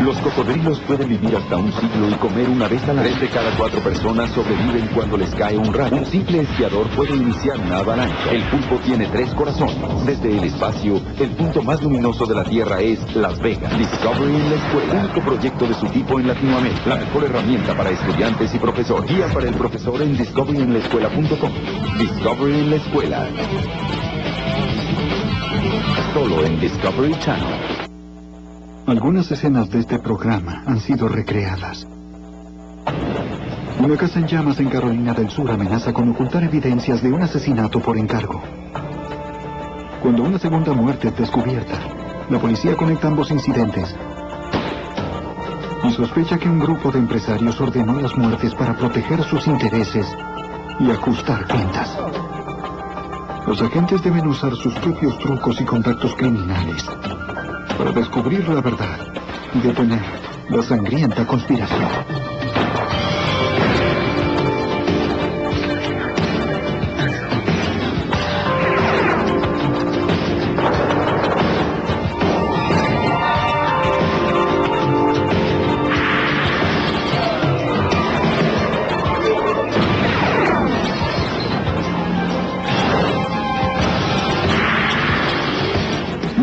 Los cocodrilos pueden vivir hasta un siglo y comer una vez al año. 3 de cada 4 personas sobreviven cuando les cae un rayo. Un simple esquiador puede iniciar una avalancha. El pulpo tiene 3 corazones. Desde el espacio, el punto más luminoso de la Tierra es Las Vegas. Discovery en la escuela. Único proyecto de su tipo en Latinoamérica. La mejor herramienta para estudiantes y profesores. Guía para el profesor en discoveryinlaescuela.com. Discovery en la escuela. Solo en Discovery Channel. Algunas escenas de este programa han sido recreadas. Una casa en llamas en Carolina del Sur amenaza con ocultar evidencias de un asesinato por encargo. Cuando una segunda muerte es descubierta, la policía conecta ambos incidentes y sospecha que un grupo de empresarios ordenó las muertes para proteger sus intereses y ajustar cuentas. Los agentes deben usar sus propios trucos y contactos criminales para descubrir la verdad y detener la sangrienta conspiración.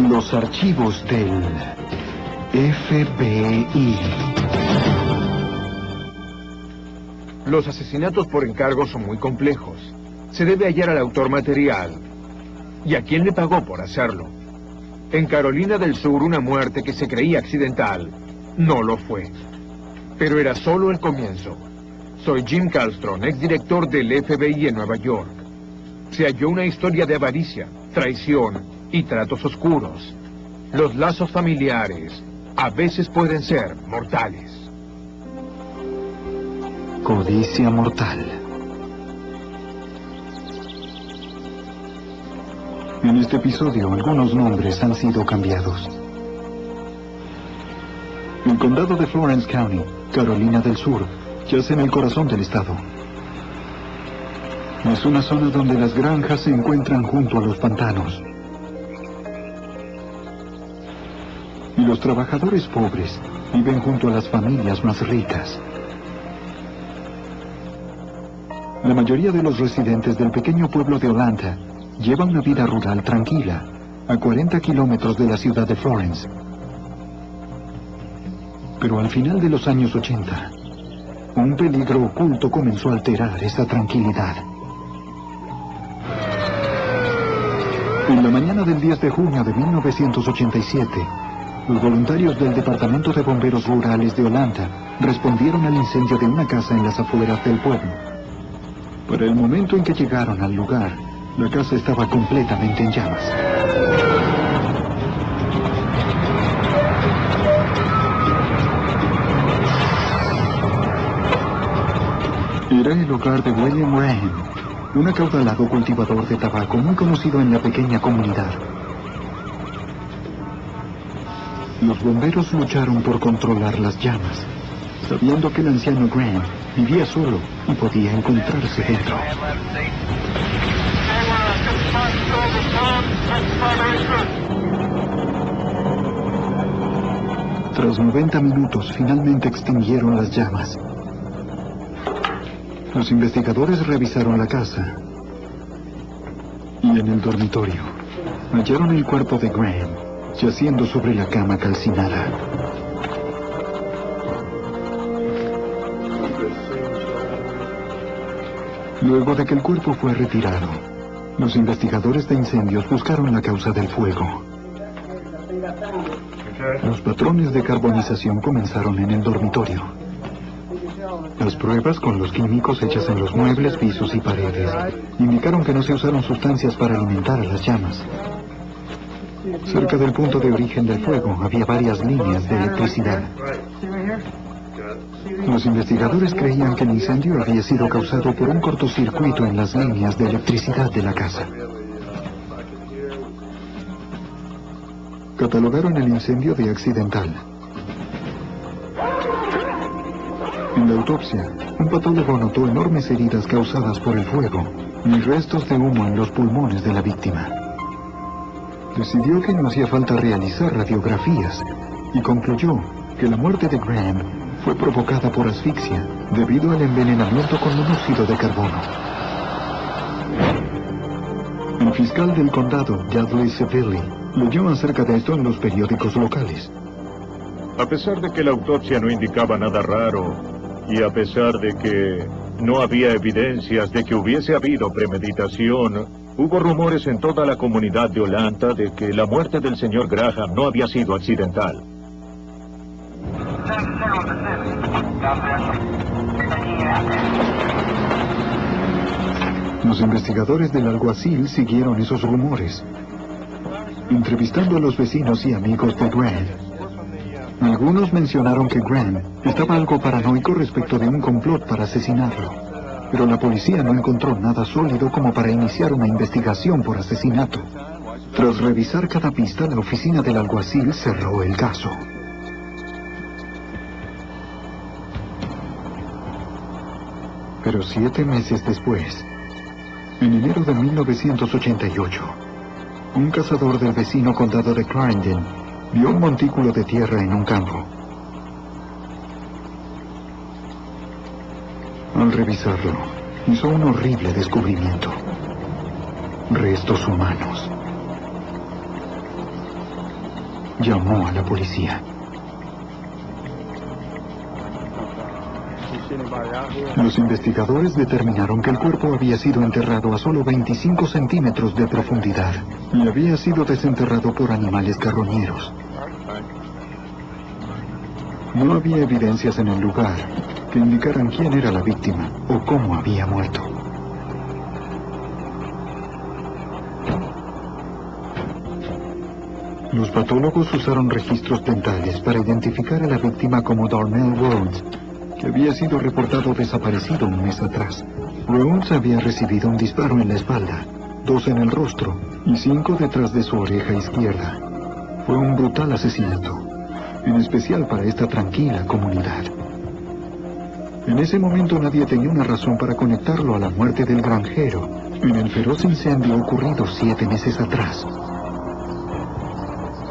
Los archivos del FBI. Los asesinatos por encargo son muy complejos. Se debe hallar al autor material y a quién le pagó por hacerlo. En Carolina del Sur, una muerte que se creía accidental no lo fue. Pero era solo el comienzo. Soy Jim Kallstrom, exdirector del FBI en Nueva York. Se halló una historia de avaricia, traición y tratos oscuros. Los lazos familiares a veces pueden ser mortales. Codicia mortal. En este episodio, algunos nombres han sido cambiados. El condado de Florence County, Carolina del Sur, yace en el corazón del estado. Es una zona donde las granjas se encuentran junto a los pantanos. Y los trabajadores pobres viven junto a las familias más ricas. La mayoría de los residentes del pequeño pueblo de Olathe llevan una vida rural tranquila, a 40 kilómetros de la ciudad de Florence. Pero al final de los años 80, un peligro oculto comenzó a alterar esa tranquilidad. En la mañana del 10 de junio de 1987, los voluntarios del Departamento de Bomberos Rurales de Olathe respondieron al incendio de una casa en las afueras del pueblo. Para el momento en que llegaron al lugar, la casa estaba completamente en llamas. Era el hogar de William Graham, un acaudalado cultivador de tabaco muy conocido en la pequeña comunidad. Los bomberos lucharon por controlar las llamas, sabiendo que el anciano Graham vivía solo y podía encontrarse dentro. Tras 90 minutos, finalmente extinguieron las llamas. Los investigadores revisaron la casa y en el dormitorio hallaron el cuerpo de Graham yaciendo sobre la cama calcinada. Luego de que el cuerpo fue retirado, los investigadores de incendios buscaron la causa del fuego. Los patrones de carbonización comenzaron en el dormitorio. Las pruebas con los químicos hechas en los muebles, pisos y paredes indicaron que no se usaron sustancias para alimentar a las llamas. Cerca del punto de origen del fuego había varias líneas de electricidad. Los investigadores creían que el incendio había sido causado por un cortocircuito en las líneas de electricidad de la casa. Catalogaron el incendio de accidental. En la autopsia, un patólogo notó enormes heridas causadas por el fuego y restos de humo en los pulmones de la víctima. Decidió que no hacía falta realizar radiografías y concluyó que la muerte de Graham fue provocada por asfixia debido al envenenamiento con monóxido de carbono. El fiscal del condado, Dudley Seville, leyó acerca de esto en los periódicos locales. A pesar de que la autopsia no indicaba nada raro, y a pesar de que no había evidencias de que hubiese habido premeditación, hubo rumores en toda la comunidad de Olathe de que la muerte del señor Graham no había sido accidental. Los investigadores del alguacil siguieron esos rumores, entrevistando a los vecinos y amigos de Graham. Algunos mencionaron que Graham estaba algo paranoico respecto de un complot para asesinarlo, pero la policía no encontró nada sólido como para iniciar una investigación por asesinato. Tras revisar cada pista, la oficina del alguacil cerró el caso. Pero 7 meses después, en enero de 1988, un cazador del vecino condado de Clarendon vio un montículo de tierra en un campo. Al revisarlo, hizo un horrible descubrimiento: restos humanos. Llamó a la policía. Los investigadores determinaron que el cuerpo había sido enterrado a solo 25 centímetros de profundidad y había sido desenterrado por animales carroñeros. No había evidencias en el lugar que indicaran quién era la víctima o cómo había muerto. Los patólogos usaron registros dentales para identificar a la víctima como Darnell Rhodes, que había sido reportado desaparecido un mes atrás. Rhodes había recibido un disparo en la espalda, 2 en el rostro y 5 detrás de su oreja izquierda. Fue un brutal asesinato, en especial para esta tranquila comunidad. En ese momento nadie tenía una razón para conectarlo a la muerte del granjero en el feroz incendio ocurrido 7 meses atrás.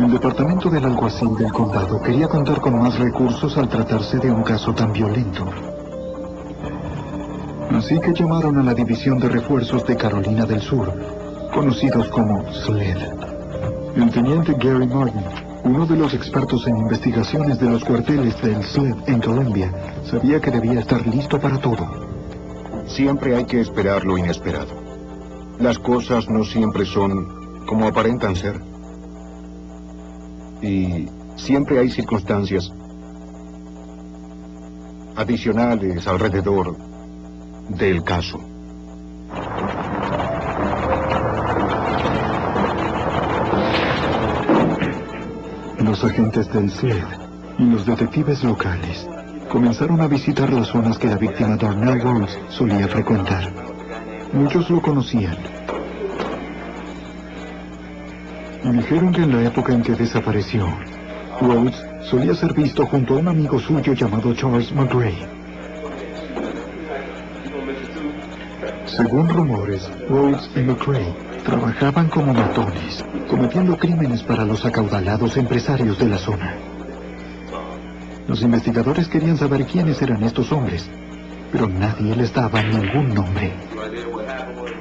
El departamento del alguacil del condado quería contar con más recursos al tratarse de un caso tan violento. Así que llamaron a la División de Refuerzos de Carolina del Sur, conocidos como SLED. El teniente Gary Martin, uno de los expertos en investigaciones de los cuarteles del SLED en Colombia, sabía que debía estar listo para todo. Siempre hay que esperar lo inesperado. Las cosas no siempre son como aparentan ser. Y siempre hay circunstancias adicionales alrededor del caso. Los agentes del SLED y los detectives locales comenzaron a visitar las zonas que la víctima Darnell Rhodes solía frecuentar. Muchos lo conocían y dijeron que en la época en que desapareció, Rhodes solía ser visto junto a un amigo suyo llamado Charles McGray. Según rumores, Rhodes y McGray trabajaban como matones, cometiendo crímenes para los acaudalados empresarios de la zona. Los investigadores querían saber quiénes eran estos hombres, pero nadie les daba ningún nombre.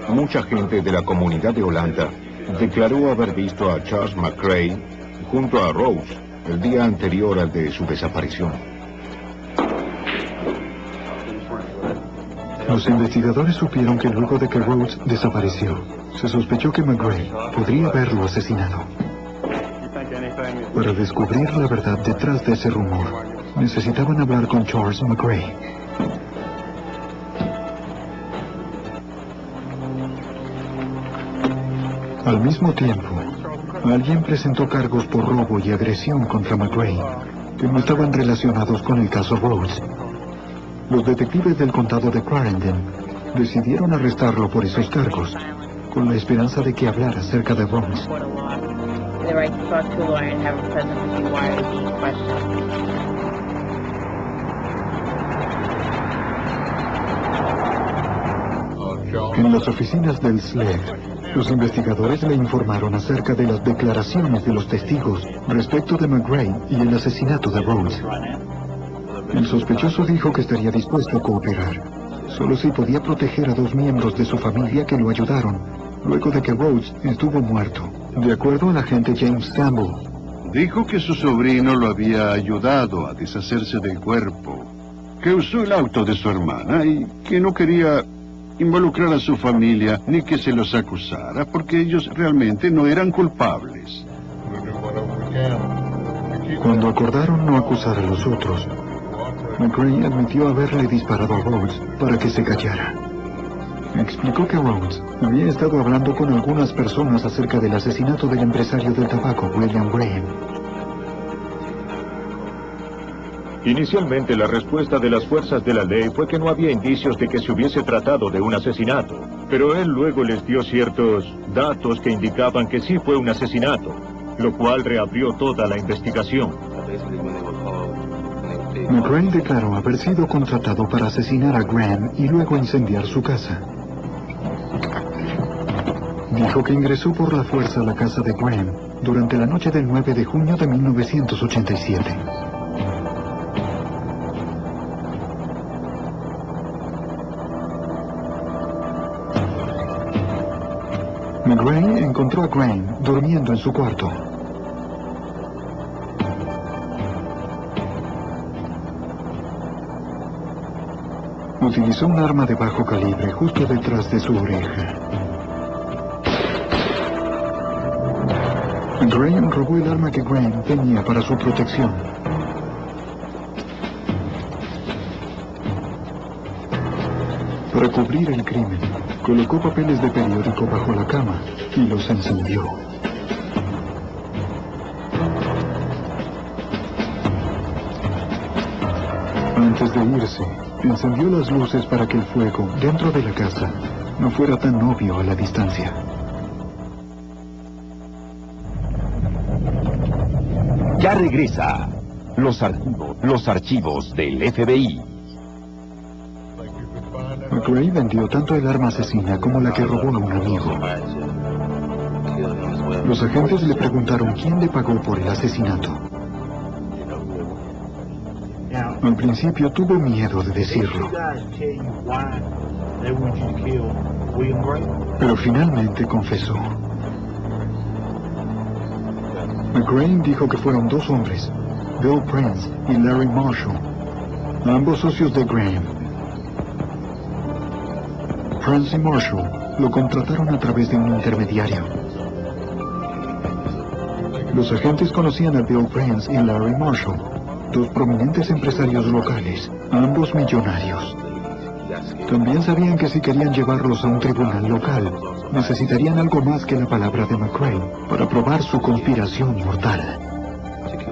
Mucha gente de la comunidad de Olathe declaró haber visto a Charles McGray junto a Rhodes el día anterior al de su desaparición. Los investigadores supieron que luego de que Rhodes desapareció, se sospechó que McGray podría haberlo asesinado. Para descubrir la verdad detrás de ese rumor, necesitaban hablar con Charles McGray. Al mismo tiempo, alguien presentó cargos por robo y agresión contra McGray, que no estaban relacionados con el caso Rhodes. Los detectives del condado de Clarendon decidieron arrestarlo por esos cargos, con la esperanza de que hablara acerca de Rhodes. En las oficinas del SLED, Los investigadores le informaron acerca de las declaraciones de los testigos respecto de McRae y el asesinato de Rhodes. El sospechoso dijo que estaría dispuesto a cooperar, solo si podía proteger a 2 miembros de su familia que lo ayudaron, luego de que Rhodes estuvo muerto, de acuerdo al agente James Campbell. Dijo que su sobrino lo había ayudado a deshacerse del cuerpo, que usó el auto de su hermana y que no quería involucrar a su familia ni que se los acusara porque ellos realmente no eran culpables. Cuando acordaron no acusar a los otros, McRae admitió haberle disparado a Rhodes para que se callara. Explicó que Rhodes había estado hablando con algunas personas acerca del asesinato del empresario del tabaco, William Graham. Inicialmente, la respuesta de las fuerzas de la ley fue que no había indicios de que se hubiese tratado de un asesinato, pero él luego les dio ciertos datos que indicaban que sí fue un asesinato, lo cual reabrió toda la investigación. McRae declaró haber sido contratado para asesinar a Graham y luego incendiar su casa. Dijo que ingresó por la fuerza a la casa de Graham durante la noche del 9 de junio de 1987. McRae encontró a Graham durmiendo en su cuarto. Utilizó un arma de bajo calibre justo detrás de su oreja. Graham robó el arma que Graham tenía para su protección. Para cubrir el crimen, colocó papeles de periódico bajo la cama y los encendió. Antes de irse, encendió las luces para que el fuego dentro de la casa no fuera tan obvio a la distancia. Ya regresa los archivos del FBI. McRae vendió tanto el arma asesina como la que robó a un amigo. Los agentes le preguntaron quién le pagó por el asesinato. Al principio tuvo miedo de decirlo, pero finalmente confesó. McRae dijo que fueron 2 hombres, Bill Prince y Larry Marshall, ambos socios de Graham. Prince y Marshall lo contrataron a través de un intermediario. Los agentes conocían a Bill Prince y Larry Marshall, 2 prominentes empresarios locales, ambos millonarios. También sabían que si querían llevarlos a un tribunal local, necesitarían algo más que la palabra de McRae para probar su conspiración mortal.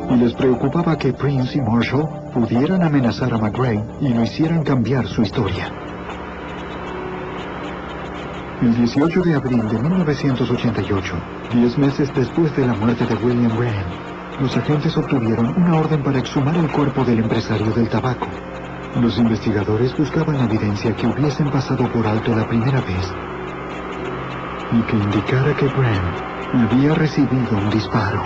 Y les preocupaba que Prince y Marshall pudieran amenazar a McRae y lo hicieran cambiar su historia. El 18 de abril de 1988, 10 meses después de la muerte de William Graham, los agentes obtuvieron una orden para exhumar el cuerpo del empresario del tabaco. Los investigadores buscaban evidencia que hubiesen pasado por alto la primera vez y que indicara que Graham había recibido un disparo.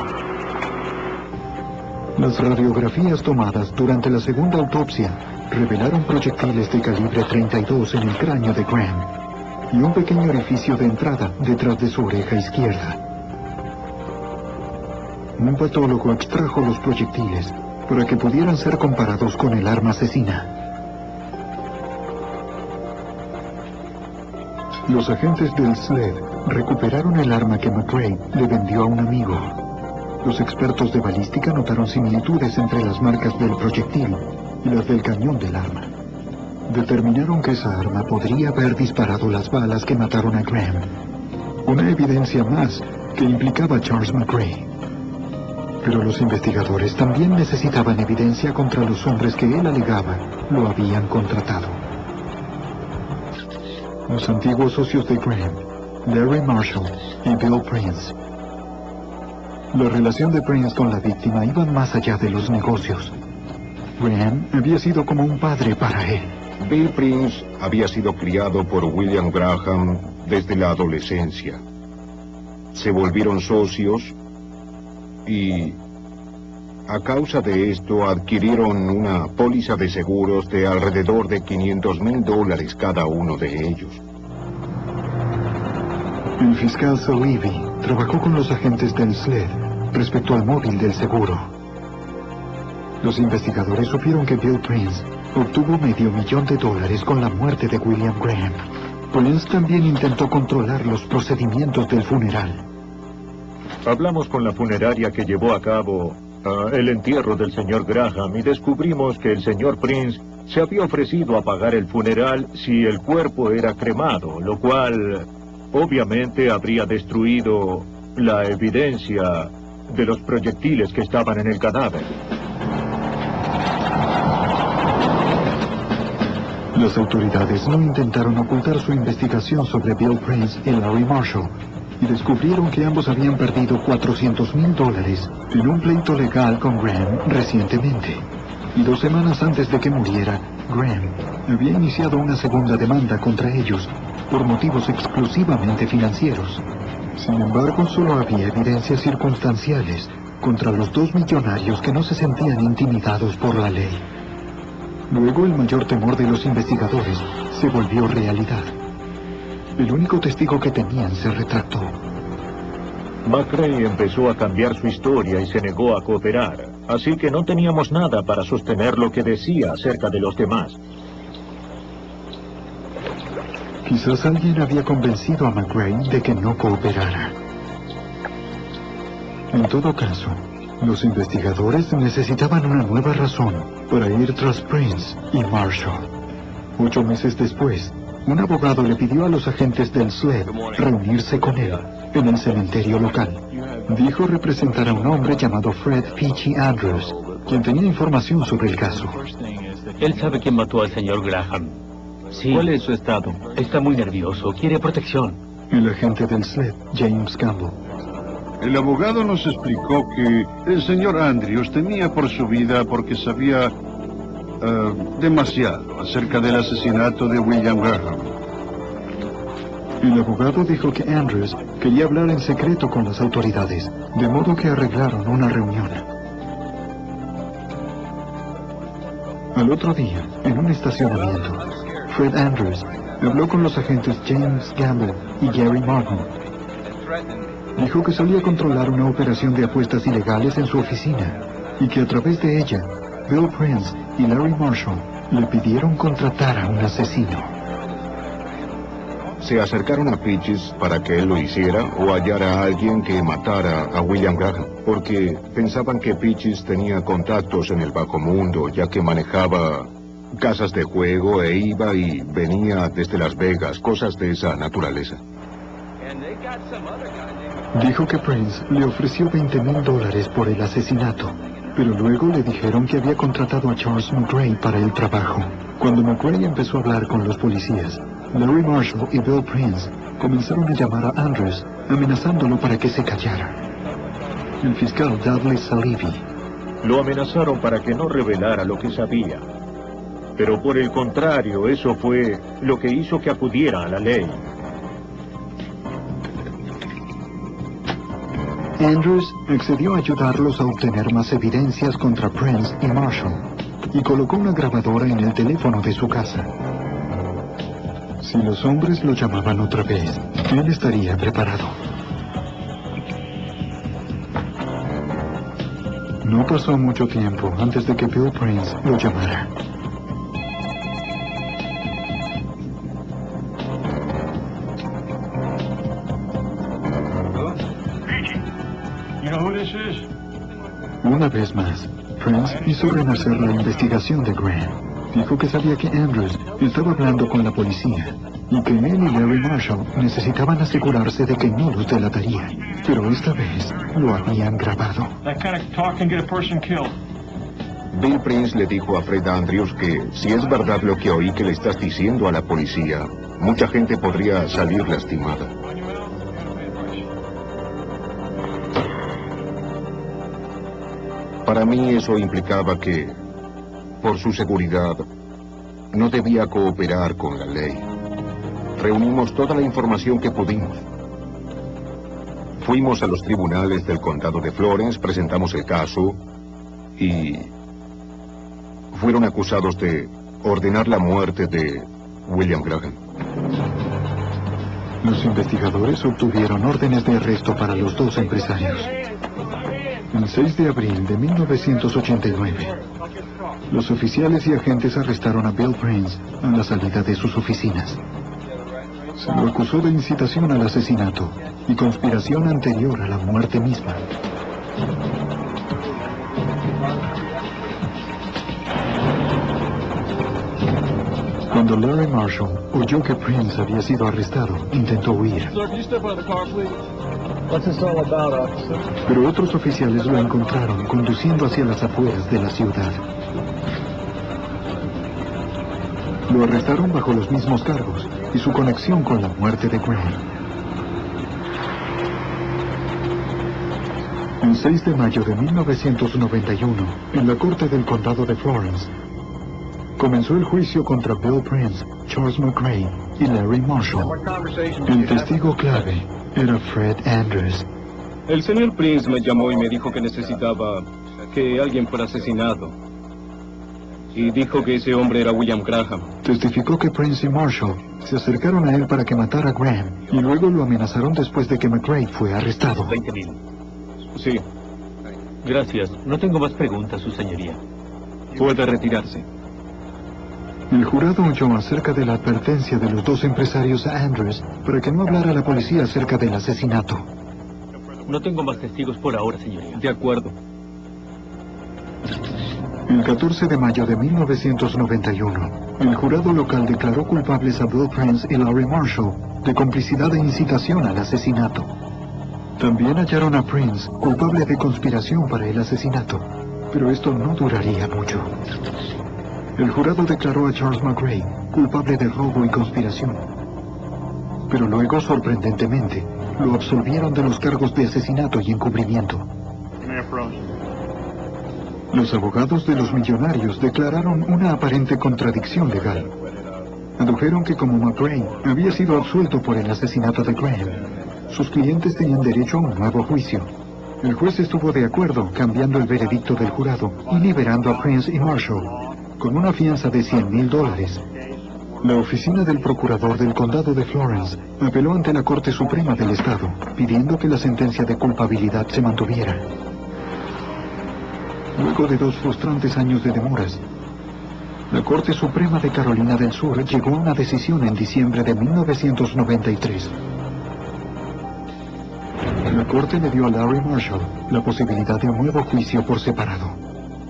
Las radiografías tomadas durante la segunda autopsia revelaron proyectiles de calibre 32 en el cráneo de Graham y un pequeño orificio de entrada detrás de su oreja izquierda. Un patólogo extrajo los proyectiles para que pudieran ser comparados con el arma asesina. Los agentes del SLED recuperaron el arma que McRae le vendió a un amigo. Los expertos de balística notaron similitudes entre las marcas del proyectil y las del cañón del arma. Determinaron que esa arma podría haber disparado las balas que mataron a Graham. Una evidencia más que implicaba a Charles McRae. Pero los investigadores también necesitaban evidencia contra los hombres que él alegaba lo habían contratado. Los antiguos socios de Graham, Larry Marshall y Bill Prince. La relación de Prince con la víctima iba más allá de los negocios. Graham había sido como un padre para él. Bill Prince había sido criado por William Graham desde la adolescencia. se volvieron socios y a causa de esto adquirieron una póliza de seguros de alrededor de $500,000 cada uno de ellos. El fiscal Salivi trabajó con los agentes del SLED respecto al móvil del seguro. Los investigadores supieron que Bill Prince obtuvo $500,000 con la muerte de William Graham. Prince también intentó controlar los procedimientos del funeral. Hablamos con la funeraria que llevó a cabo el entierro del señor Graham y descubrimos que el señor Prince se había ofrecido a pagar el funeral si el cuerpo era cremado, lo cual obviamente habría destruido la evidencia de los proyectiles que estaban en el cadáver. Las autoridades no intentaron ocultar su investigación sobre Bill Prince y Larry Marshall y descubrieron que ambos habían perdido $400,000 en un pleito legal con Graham recientemente. Y 2 semanas antes de que muriera, Graham había iniciado una segunda demanda contra ellos por motivos exclusivamente financieros. Sin embargo, solo había evidencias circunstanciales contra los 2 millonarios que no se sentían intimidados por la ley. Luego, el mayor temor de los investigadores se volvió realidad. El único testigo que tenían se retractó. McRae empezó a cambiar su historia y se negó a cooperar, así que no teníamos nada para sostener lo que decía acerca de los demás. Quizás alguien había convencido a McRae de que no cooperara. En todo caso, los investigadores necesitaban una nueva razón para ir tras Prince y Marshall. 8 meses después, un abogado le pidió a los agentes del SLED reunirse con él en el cementerio local. Dijo representar a un hombre llamado Fred Peachy Andrews, quien tenía información sobre el caso. Él sabe quién mató al señor Graham. Sí. ¿Cuál es su estado? Está muy nervioso, quiere protección. El agente del SLED, James Campbell. El abogado nos explicó que el señor Andrews temía por su vida porque sabía demasiado acerca del asesinato de William Graham. El abogado dijo que Andrews quería hablar en secreto con las autoridades, de modo que arreglaron una reunión. Al otro día, en un estacionamiento, Fred Andrews habló con los agentes James Campbell y Gary Martin. Dijo que solía controlar una operación de apuestas ilegales en su oficina y que a través de ella, Bill Prince y Larry Marshall le pidieron contratar a un asesino. Se acercaron a Peaches para que él lo hiciera o hallara a alguien que matara a William Graham, porque pensaban que Peaches tenía contactos en el bajo mundo, ya que manejaba casas de juego e iba y venía desde Las Vegas, cosas de esa naturaleza. Dijo que Prince le ofreció $20,000 por el asesinato, pero luego le dijeron que había contratado a Charles McRae para el trabajo. Cuando McRae empezó a hablar con los policías, Larry Marshall y Bill Prince comenzaron a llamar a Andrews, amenazándolo para que se callara. El fiscal Dudley Salivi. Lo amenazaron para que no revelara lo que sabía. Pero por el contrario, eso fue lo que hizo que acudiera a la ley. Andrews accedió a ayudarlos a obtener más evidencias contra Prince y Marshall y colocó una grabadora en el teléfono de su casa. Si los hombres lo llamaban otra vez, él estaría preparado. No pasó mucho tiempo antes de que Bill Prince lo llamara. Una vez más, Prince hizo renacer la investigación de Graham. Dijo que sabía que Andrews estaba hablando con la policía y que él y Larry Marshall necesitaban asegurarse de que no los delataría. Pero esta vez lo habían grabado. Bill Prince le dijo a Fred Andrews que si es verdad lo que oí que le estás diciendo a la policía, mucha gente podría salir lastimada. Para mí eso implicaba que, por su seguridad, no debía cooperar con la ley. Reunimos toda la información que pudimos. Fuimos a los tribunales del condado de Florence, presentamos el caso y fueron acusados de ordenar la muerte de William Graham. Los investigadores obtuvieron órdenes de arresto para los dos empresarios. El 6 de abril de 1989, los oficiales y agentes arrestaron a Bill Prince a la salida de sus oficinas. Se lo acusó de incitación al asesinato y conspiración anterior a la muerte misma. Cuando Larry Marshall oyó que Prince había sido arrestado, intentó huir. Pero otros oficiales lo encontraron conduciendo hacia las afueras de la ciudad. Lo arrestaron bajo los mismos cargos y su conexión con la muerte de Graham. El 6 de mayo de 1991, en la corte del condado de Florence, comenzó el juicio contra Bill Prince, Charles McRae y Larry Marshall. El testigo clave era Fred Andrews. El señor Prince me llamó y me dijo que necesitaba que alguien fuera asesinado. Y dijo que ese hombre era William Graham. Testificó que Prince y Marshall se acercaron a él para que matara a Graham y luego lo amenazaron después de que McRae fue arrestado. 20,000. Sí. Gracias. No tengo más preguntas, su señoría. Puede retirarse. El jurado oyó acerca de la advertencia de los dos empresarios a Andrews para que no hablara a la policía acerca del asesinato. No tengo más testigos por ahora, señoría. De acuerdo. El 14 de mayo de 1991, el jurado local declaró culpables a Bill Prince y Larry Marshall de complicidad e incitación al asesinato. También hallaron a Prince culpable de conspiración para el asesinato, pero esto no duraría mucho. El jurado declaró a Charles McRae culpable de robo y conspiración, pero luego, sorprendentemente, lo absolvieron de los cargos de asesinato y encubrimiento. Los abogados de los millonarios declararon una aparente contradicción legal. Adujeron que como McRae había sido absuelto por el asesinato de Graham, sus clientes tenían derecho a un nuevo juicio. El juez estuvo de acuerdo, cambiando el veredicto del jurado y liberando a Prince y Marshall con una fianza de $100,000. La oficina del procurador del condado de Florence apeló ante la Corte Suprema del Estado, pidiendo que la sentencia de culpabilidad se mantuviera. Luego de 2 frustrantes años de demoras, la Corte Suprema de Carolina del Sur llegó a una decisión en diciembre de 1993. La Corte le dio a Larry Marshall la posibilidad de un nuevo juicio por separado,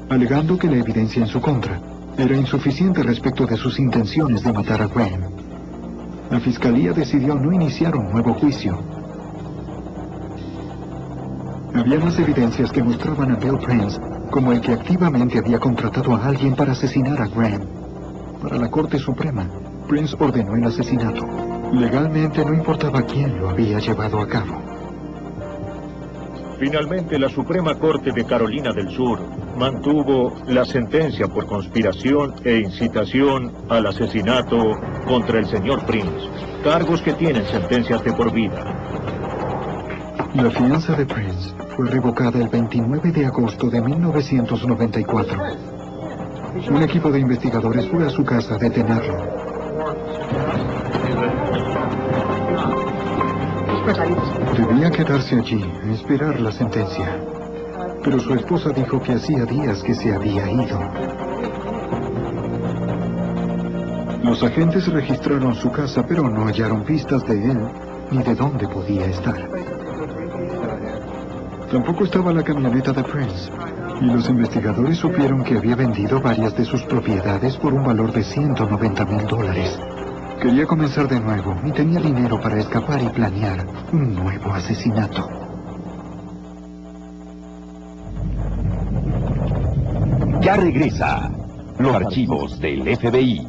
alegando que la evidencia en su contra era insuficiente respecto de sus intenciones de matar a Graham. La Fiscalía decidió no iniciar un nuevo juicio. Había más evidencias que mostraban a Bill Prince como el que activamente había contratado a alguien para asesinar a Graham. Para la Corte Suprema, Prince ordenó el asesinato. Legalmente no importaba quién lo había llevado a cabo. Finalmente, la Suprema Corte de Carolina del Sur mantuvo la sentencia por conspiración e incitación al asesinato contra el señor Prince, cargos que tienen sentencias de por vida. La fianza de Prince fue revocada el 29 de agosto de 1994. Un equipo de investigadores fue a su casa a detenerlo. Debía quedarse allí a esperar la sentencia, pero su esposa dijo que hacía días que se había ido. Los agentes registraron su casa, pero no hallaron pistas de él ni de dónde podía estar. Tampoco estaba la camioneta de Prince, y los investigadores supieron que había vendido varias de sus propiedades por un valor de $190,000. Quería comenzar de nuevo y tenía dinero para escapar y planear un nuevo asesinato. Ya regresa los archivos del FBI.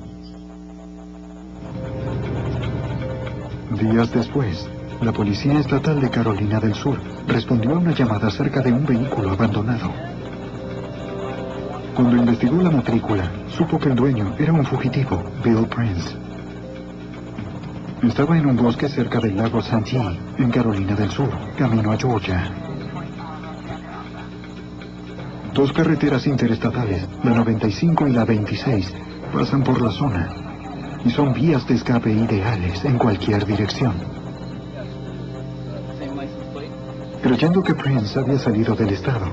Días después, la Policía Estatal de Carolina del Sur respondió a una llamada acerca de un vehículo abandonado. Cuando investigó la matrícula, supo que el dueño era un fugitivo, Bill Prince. Estaba en un bosque cerca del lago Santee, en Carolina del Sur, camino a Georgia. Dos carreteras interestatales, la 95 y la 26, pasan por la zona y son vías de escape ideales en cualquier dirección. Creyendo que Prince había salido del estado,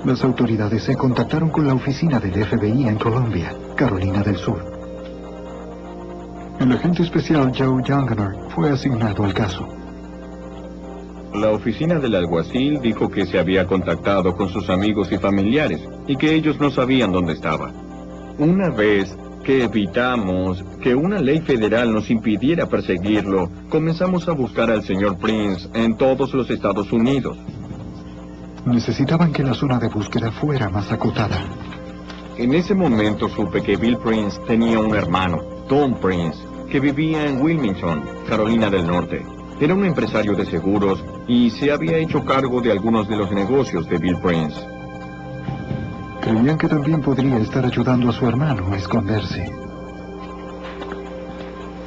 las autoridades se contactaron con la oficina del FBI en Columbia, Carolina del Sur. El agente especial Joe Younger fue asignado al caso. La oficina del alguacil dijo que se había contactado con sus amigos y familiares y que ellos no sabían dónde estaba. Una vez que evitamos que una ley federal nos impidiera perseguirlo, comenzamos a buscar al señor Prince en todos los Estados Unidos. Necesitaban que la zona de búsqueda fuera más acotada. En ese momento supe que Bill Prince tenía un hermano, Tom Prince, que vivía en Wilmington, Carolina del Norte. Era un empresario de seguros y se había hecho cargo de algunos de los negocios de Bill Prince. Creían que también podría estar ayudando a su hermano a esconderse.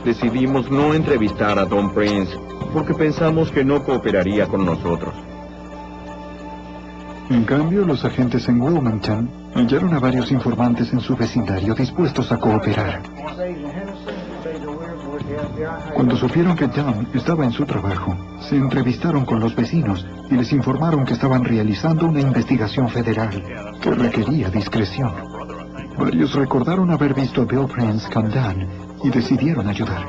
Decidimos no entrevistar a Tom Prince porque pensamos que no cooperaría con nosotros. En cambio, los agentes en Wilmington hallaron a varios informantes en su vecindario dispuestos a cooperar. Cuando supieron que John estaba en su trabajo, se entrevistaron con los vecinos y les informaron que estaban realizando una investigación federal que requería discreción. Varios recordaron haber visto a Bill Prince con Dan y decidieron ayudar.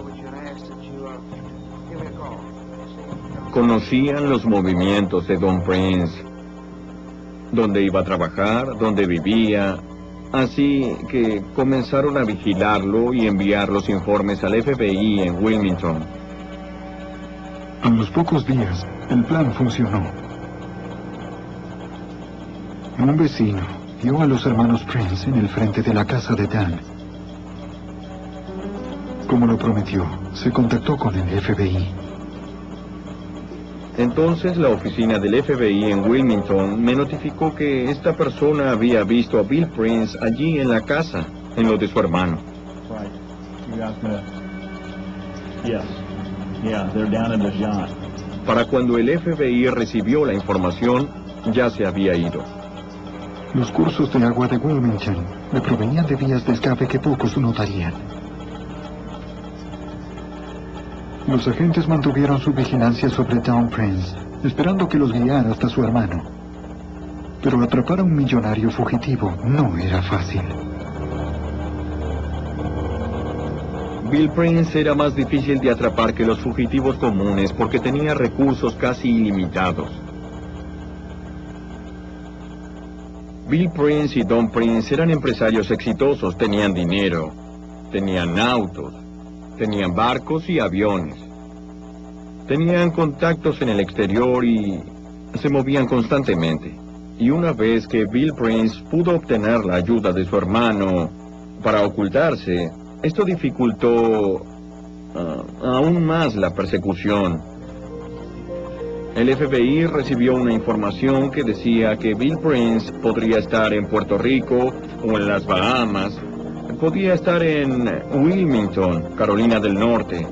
Conocían los movimientos de Don Prince, dónde iba a trabajar, dónde vivía, así que comenzaron a vigilarlo y enviar los informes al FBI en Wilmington. En los pocos días, el plan funcionó. Un vecino vio a los hermanos Prince en el frente de la casa de Dan. Como lo prometió, se contactó con el FBI. Entonces la oficina del FBI en Wilmington me notificó que esta persona había visto a Bill Prince allí en la casa, en lo de su hermano. Para cuando el FBI recibió la información, ya se había ido. Los cursos de agua de Wilmington le provenían de vías de escape que pocos notarían. Los agentes mantuvieron su vigilancia sobre Tom Prince, esperando que los guiara hasta su hermano. Pero atrapar a un millonario fugitivo no era fácil. Bill Prince era más difícil de atrapar que los fugitivos comunes porque tenía recursos casi ilimitados. Bill Prince y Don Prince eran empresarios exitosos, tenían dinero, tenían autos, tenían barcos y aviones. Tenían contactos en el exterior y se movían constantemente. Y una vez que Bill Prince pudo obtener la ayuda de su hermano para ocultarse, esto dificultó aún más la persecución. El FBI recibió una información que decía que Bill Prince podría estar en Puerto Rico o en las Bahamas, podía estar en Wilmington, Carolina del Norte,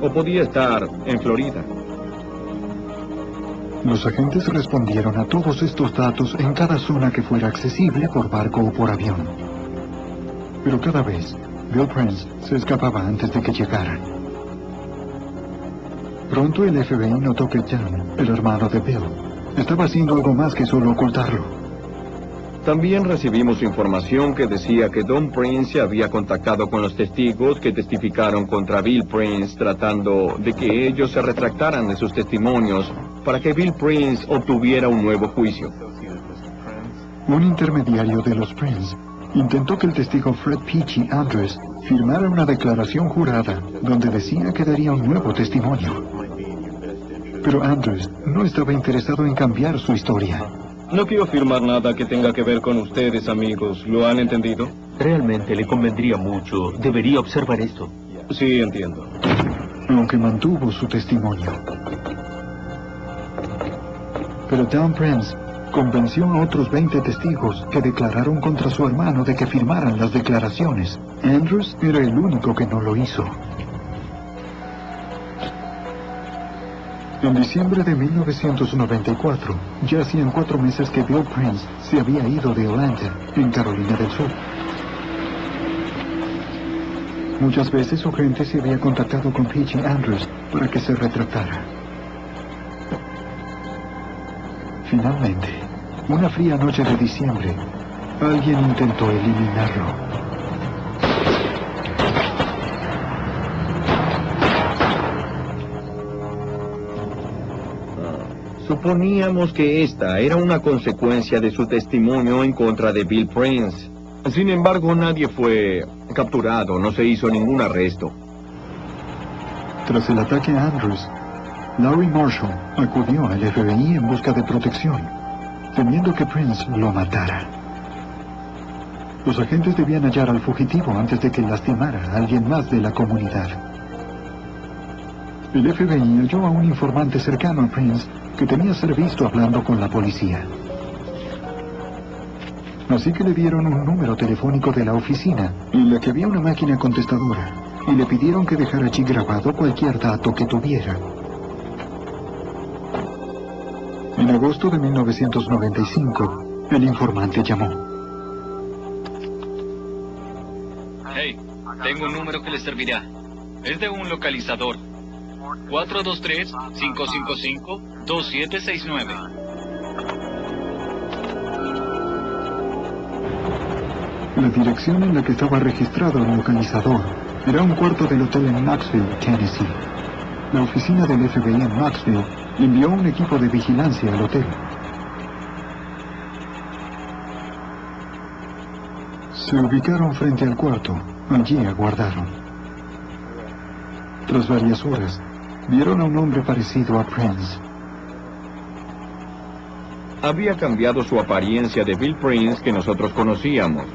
o podía estar en Florida. Los agentes respondieron a todos estos datos en cada zona que fuera accesible por barco o por avión. Pero cada vez, Bill Prince se escapaba antes de que llegaran. Pronto el FBI notó que John, el hermano de Bill, estaba haciendo algo más que solo ocultarlo. También recibimos información que decía que Don Prince se había contactado con los testigos que testificaron contra Bill Prince tratando de que ellos se retractaran de sus testimonios para que Bill Prince obtuviera un nuevo juicio. Un intermediario de los Prince intentó que el testigo Fred Peachy Andrews firmara una declaración jurada donde decía que daría un nuevo testimonio. Pero Andrews no estaba interesado en cambiar su historia. No quiero firmar nada que tenga que ver con ustedes, amigos. ¿Lo han entendido? Realmente le convendría mucho. Debería observar esto. Sí, entiendo. Aunque mantuvo su testimonio. Pero Tom Prince convenció a otros 20 testigos que declararon contra su hermano de que firmaran las declaraciones. Andrews era el único que no lo hizo. En diciembre de 1994, ya hacían 4 meses que Bill Prince se había ido de Atlanta, en Carolina del Sur. Muchas veces su gente se había contactado con Peachy Andrews para que se retratara. Finalmente, una fría noche de diciembre, alguien intentó eliminarlo. Suponíamos que esta era una consecuencia de su testimonio en contra de Bill Prince. Sin embargo, nadie fue capturado, no se hizo ningún arresto. Tras el ataque a Andrews, Larry Marshall acudió al FBI en busca de protección, temiendo que Prince lo matara. Los agentes debían hallar al fugitivo antes de que lastimara a alguien más de la comunidad. El FBI halló a un informante cercano a Prince que temía ser visto hablando con la policía. Así que le dieron un número telefónico de la oficina en la que había una máquina contestadora y le pidieron que dejara allí grabado cualquier dato que tuviera. En agosto de 1995, el informante llamó. Hey, tengo un número que le servirá. Es de un localizador. 423-555-2769. La dirección en la que estaba registrado el localizador era un cuarto del hotel en Knoxville, Tennessee. La oficina del FBI en Knoxville envió un equipo de vigilancia al hotel. Se ubicaron frente al cuarto. Allí aguardaron. Tras varias horas, vieron a un hombre parecido a Prince. Había cambiado su apariencia de Bill Prince que nosotros conocíamos.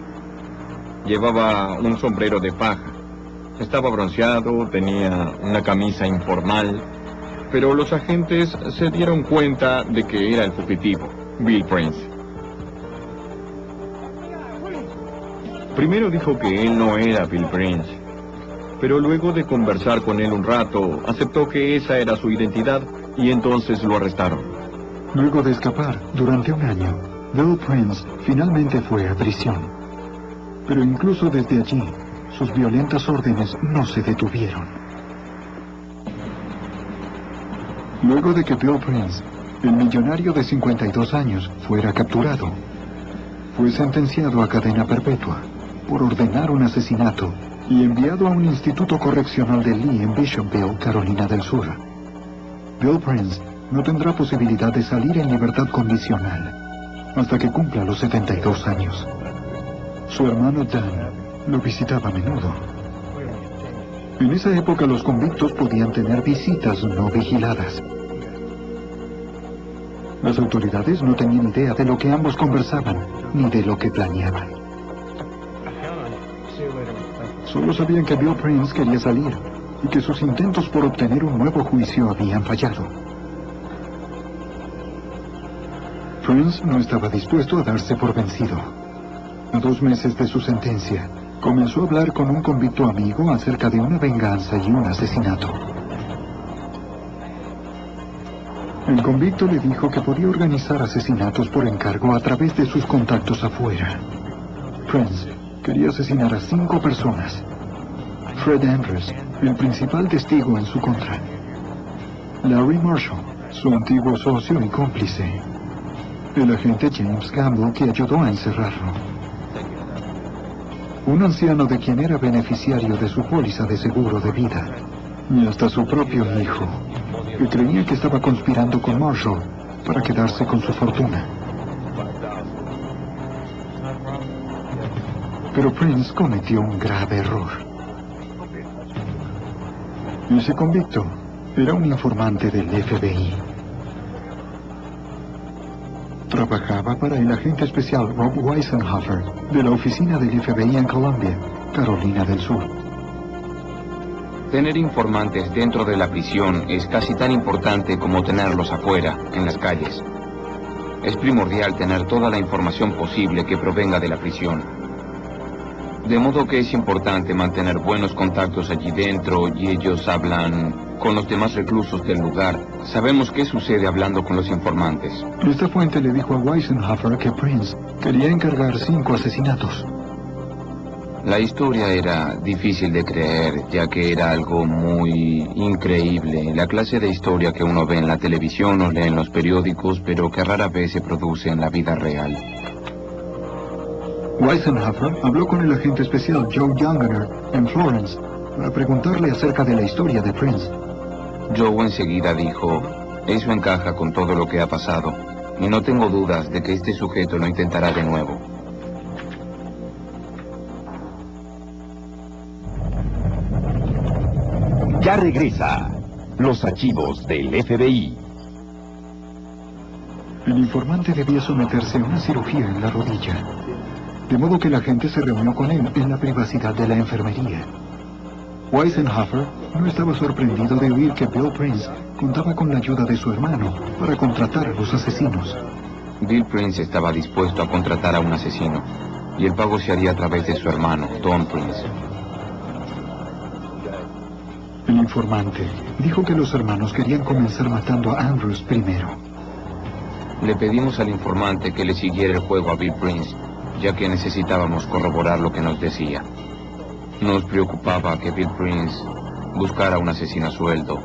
Llevaba un sombrero de paja. Estaba bronceado, tenía una camisa informal, pero los agentes se dieron cuenta de que era el fugitivo, Bill Prince. Primero dijo que él no era Bill Prince, pero luego de conversar con él un rato, aceptó que esa era su identidad y entonces lo arrestaron. Luego de escapar durante un año, Bill Prince finalmente fue a prisión. Pero incluso desde allí, sus violentas órdenes no se detuvieron. Luego de que Bill Prince, el millonario de 52 años, fuera capturado, fue sentenciado a cadena perpetua por ordenar un asesinato y enviado a un instituto correccional de Lee en Bishopville, Carolina del Sur. Bill Prince no tendrá posibilidad de salir en libertad condicional hasta que cumpla los 72 años. Su hermano Dan lo visitaba a menudo. En esa época los convictos podían tener visitas no vigiladas. Las autoridades no tenían idea de lo que ambos conversaban, ni de lo que planeaban. Solo sabían que Bill Prince quería salir y que sus intentos por obtener un nuevo juicio habían fallado. Prince no estaba dispuesto a darse por vencido. A 2 meses de su sentencia, comenzó a hablar con un convicto amigo acerca de una venganza y un asesinato. El convicto le dijo que podía organizar asesinatos por encargo a través de sus contactos afuera. Prince quería asesinar a 5 personas. Fred Andrews, el principal testigo en su contra. Larry Marshall, su antiguo socio y cómplice. El agente James Campbell que ayudó a encerrarlo. Un anciano de quien era beneficiario de su póliza de seguro de vida. Y hasta su propio hijo, que creía que estaba conspirando con Marshall para quedarse con su fortuna. Pero Prince cometió un grave error. Ese convicto era un informante del FBI. Trabajaba para el agente especial Rob Weisenhofer de la oficina del FBI en Columbia, Carolina del Sur. Tener informantes dentro de la prisión es casi tan importante como tenerlos afuera, en las calles. Es primordial tener toda la información posible que provenga de la prisión. De modo que es importante mantener buenos contactos allí dentro y ellos hablan con los demás reclusos del lugar. Sabemos qué sucede hablando con los informantes. Esta fuente le dijo a Weisenhofer que Prince quería encargar 5 asesinatos. La historia era difícil de creer, ya que era algo muy increíble. La clase de historia que uno ve en la televisión o lee en los periódicos, pero que rara vez se produce en la vida real. Weisenhofer habló con el agente especial Joe Younger en Florence para preguntarle acerca de la historia de Prince. Joe enseguida dijo, eso encaja con todo lo que ha pasado, y no tengo dudas de que este sujeto lo intentará de nuevo. Ya regresa los archivos del FBI. El informante debía someterse a una cirugía en la rodilla, de modo que la gente se reunió con él en la privacidad de la enfermería. Weisenhofer no estaba sorprendido de oír que Bill Prince contaba con la ayuda de su hermano para contratar a los asesinos. Bill Prince estaba dispuesto a contratar a un asesino, y el pago se haría a través de su hermano, Don Prince. El informante dijo que los hermanos querían comenzar matando a Andrews primero. Le pedimos al informante que le siguiera el juego a Bill Prince, ya que necesitábamos corroborar lo que nos decía. Nos preocupaba que Bill Prince buscara un asesino a sueldo.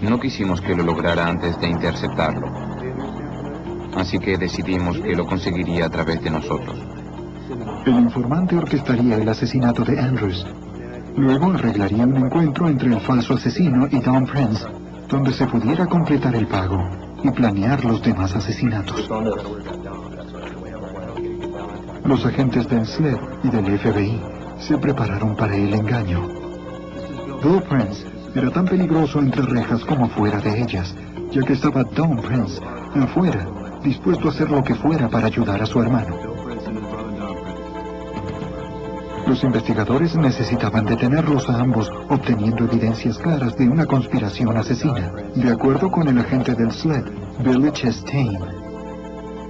No quisimos que lo lograra antes de interceptarlo. Así que decidimos que lo conseguiría a través de nosotros. El informante orquestaría el asesinato de Andrews. Luego arreglaría un encuentro entre el falso asesino y Don Prince, donde se pudiera completar el pago y planear los demás asesinatos. Los agentes del SLED y del FBI se prepararon para el engaño. Bill Prince era tan peligroso entre rejas como fuera de ellas, ya que estaba Don Prince afuera, dispuesto a hacer lo que fuera para ayudar a su hermano. Los investigadores necesitaban detenerlos a ambos, obteniendo evidencias claras de una conspiración asesina, de acuerdo con el agente del SLED, Billy Chastain.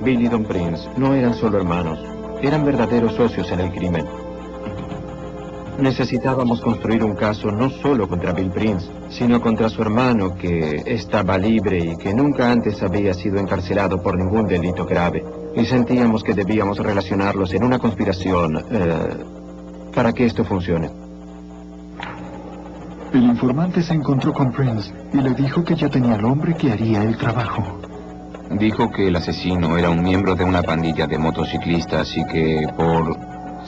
Bill y Don Prince no eran solo hermanos, eran verdaderos socios en el crimen. Necesitábamos construir un caso no solo contra Bill Prince, sino contra su hermano, que estaba libre y que nunca antes había sido encarcelado por ningún delito grave. Y sentíamos que debíamos relacionarlos en una conspiración para que esto funcione. El informante se encontró con Prince y le dijo que ya tenía al hombre que haría el trabajo. Dijo que el asesino era un miembro de una pandilla de motociclistas y que por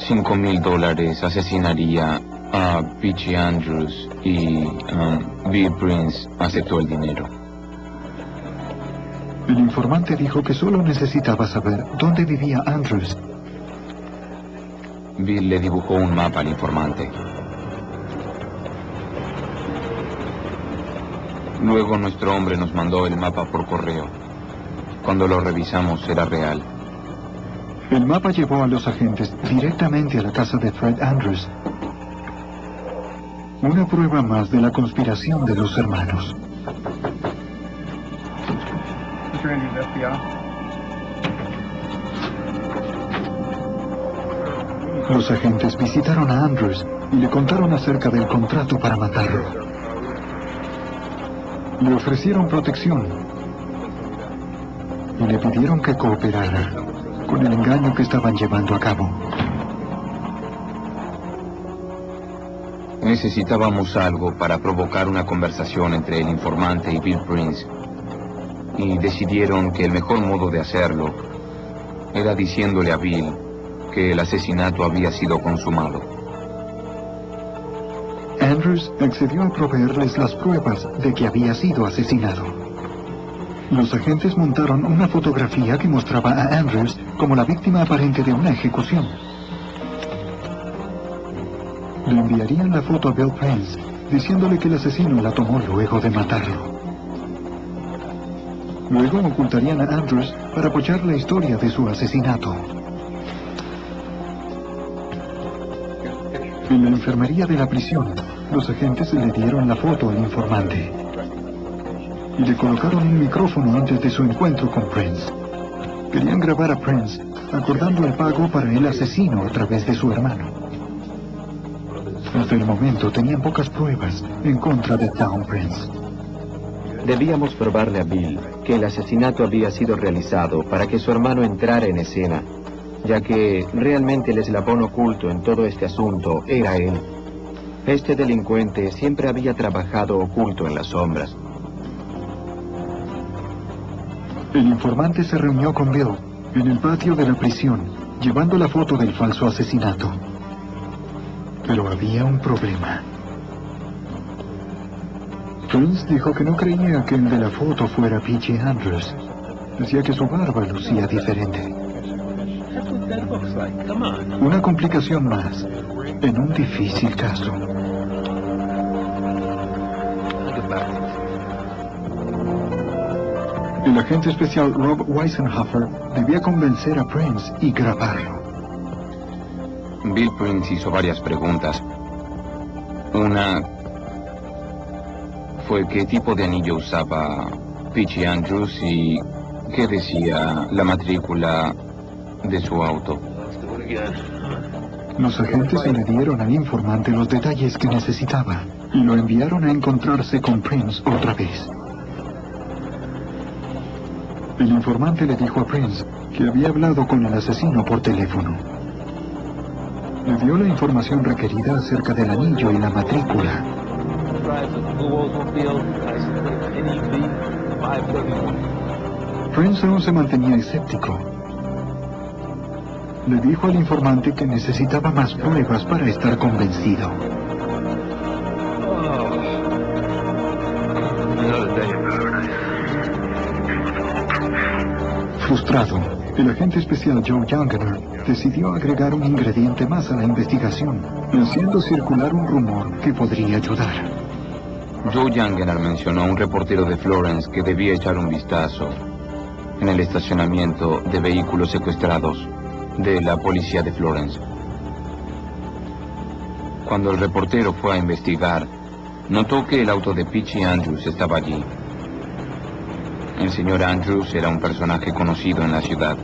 $5,000 asesinaría a Peachy Andrews, y Bill Prince aceptó el dinero. El informante dijo que solo necesitaba saber dónde vivía Andrews. Bill le dibujó un mapa al informante. Luego nuestro hombre nos mandó el mapa por correo. Cuando lo revisamos era real. El mapa llevó a los agentes directamente a la casa de Fred Andrews. Una prueba más de la conspiración de los hermanos. Los agentes visitaron a Andrews y le contaron acerca del contrato para matarlo. Le ofrecieron protección y le pidieron que cooperara con el engaño que estaban llevando a cabo. Necesitábamos algo para provocar una conversación entre el informante y Bill Prince, y decidieron que el mejor modo de hacerlo era diciéndole a Bill que el asesinato había sido consumado. Andrews accedió a proveerles las pruebas de que había sido asesinado. Los agentes montaron una fotografía que mostraba a Andrews como la víctima aparente de una ejecución. Le enviarían la foto a Bill Prince, diciéndole que el asesino la tomó luego de matarlo. Luego ocultarían a Andrews para apoyar la historia de su asesinato. En la enfermería de la prisión, los agentes le dieron la foto al informante y le colocaron un micrófono antes de su encuentro con Prince. Querían grabar a Prince acordando el pago para el asesino a través de su hermano. Hasta el momento tenían pocas pruebas en contra de Town Prince. Debíamos probarle a Bill que el asesinato había sido realizado para que su hermano entrara en escena, ya que realmente el eslabón oculto en todo este asunto era él. Este delincuente siempre había trabajado oculto en las sombras. El informante se reunió con Bill en el patio de la prisión, llevando la foto del falso asesinato. Pero había un problema. Prince dijo que no creía que el de la foto fuera P.J. Andrews. Decía que su barba lucía diferente. Una complicación más en un difícil caso. El agente especial Rob Weisenhofer debía convencer a Prince y grabarlo. Bill Prince hizo varias preguntas. Una fue qué tipo de anillo usaba P.J. Andrews y qué decía la matrícula de su auto. Los agentes le dieron al informante los detalles que necesitaba y lo enviaron a encontrarse con Prince otra vez. El informante le dijo a Prince que había hablado con el asesino por teléfono. Le dio la información requerida acerca del anillo y la matrícula. Prince aún se mantenía escéptico. Le dijo al informante que necesitaba más pruebas para estar convencido. Frustrado, el agente especial Joe Younger decidió agregar un ingrediente más a la investigación, haciendo circular un rumor que podría ayudar. Joe Younger mencionó a un reportero de Florence que debía echar un vistazo en el estacionamiento de vehículos secuestrados de la policía de Florence. Cuando el reportero fue a investigar, notó que el auto de P.J. Andrews estaba allí. El señor Andrews era un personaje conocido en la ciudad,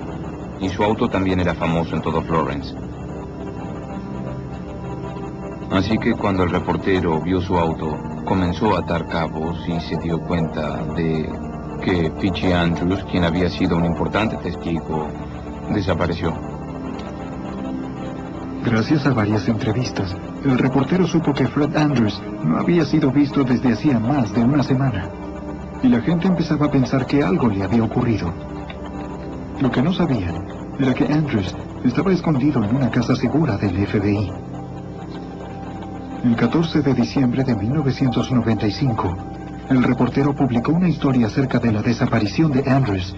y su auto también era famoso en todo Florence. Así que cuando el reportero vio su auto, comenzó a atar cabos y se dio cuenta de que P.J. Andrews, quien había sido un importante testigo, desapareció. Gracias a varias entrevistas, el reportero supo que Fred Andrews no había sido visto desde hacía más de una semana. Y la gente empezaba a pensar que algo le había ocurrido. Lo que no sabían era que Andrews estaba escondido en una casa segura del FBI. El 14 de diciembre de 1995, el reportero publicó una historia acerca de la desaparición de Andrews.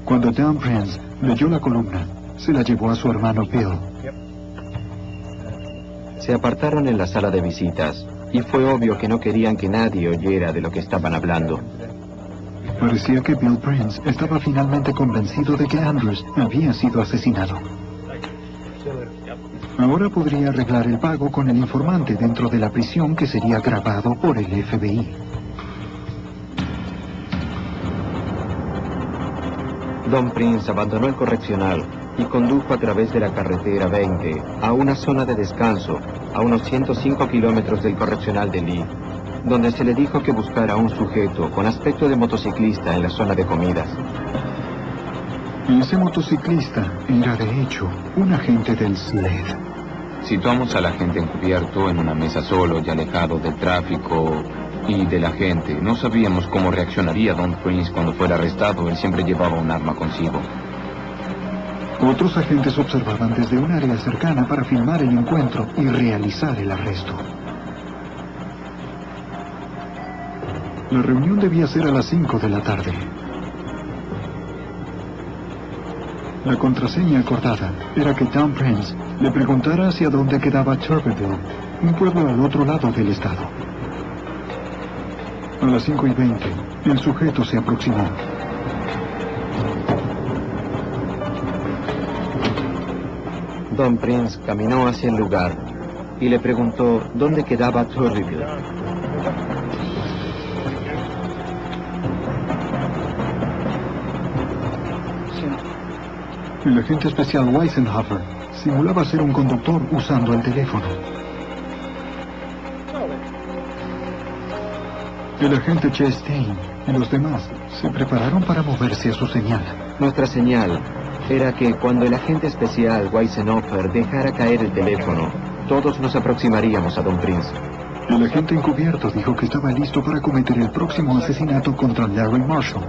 Cuando Town Prince leyó la columna, se la llevó a su hermano Bill. Se apartaron en la sala de visitas, y fue obvio que no querían que nadie oyera de lo que estaban hablando. Parecía que Bill Prince estaba finalmente convencido de que Andrews había sido asesinado. Ahora podría arreglar el pago con el informante dentro de la prisión que sería grabado por el FBI. Don Prince abandonó el correccional y condujo a través de la carretera 20 a una zona de descanso a unos 105 kilómetros del correccional de Lee, donde se le dijo que buscara a un sujeto con aspecto de motociclista en la zona de comidas. Ese motociclista era, de hecho, un agente del SLED. Situamos al agente encubierto en una mesa solo y alejado del tráfico y de la gente. No sabíamos cómo reaccionaría Don Prince cuando fuera arrestado. Él siempre llevaba un arma consigo. Otros agentes observaban desde un área cercana para filmar el encuentro y realizar el arresto. La reunión debía ser a las 5 de la tarde. La contraseña acordada era que Town Prince le preguntara hacia dónde quedaba Turbeville, un pueblo al otro lado del estado. A las 5:20, el sujeto se aproximó. Don Prince caminó hacia el lugar y le preguntó dónde quedaba Turbeville. El agente especial Weisenhofer simulaba ser un conductor usando el teléfono. El agente Chastain y los demás se prepararon para moverse a su señal. Nuestra señal era que cuando el agente especial Weisenhofer dejara caer el teléfono, todos nos aproximaríamos a Don Prince. El agente encubierto dijo que estaba listo para cometer el próximo asesinato contra Larry Marshall.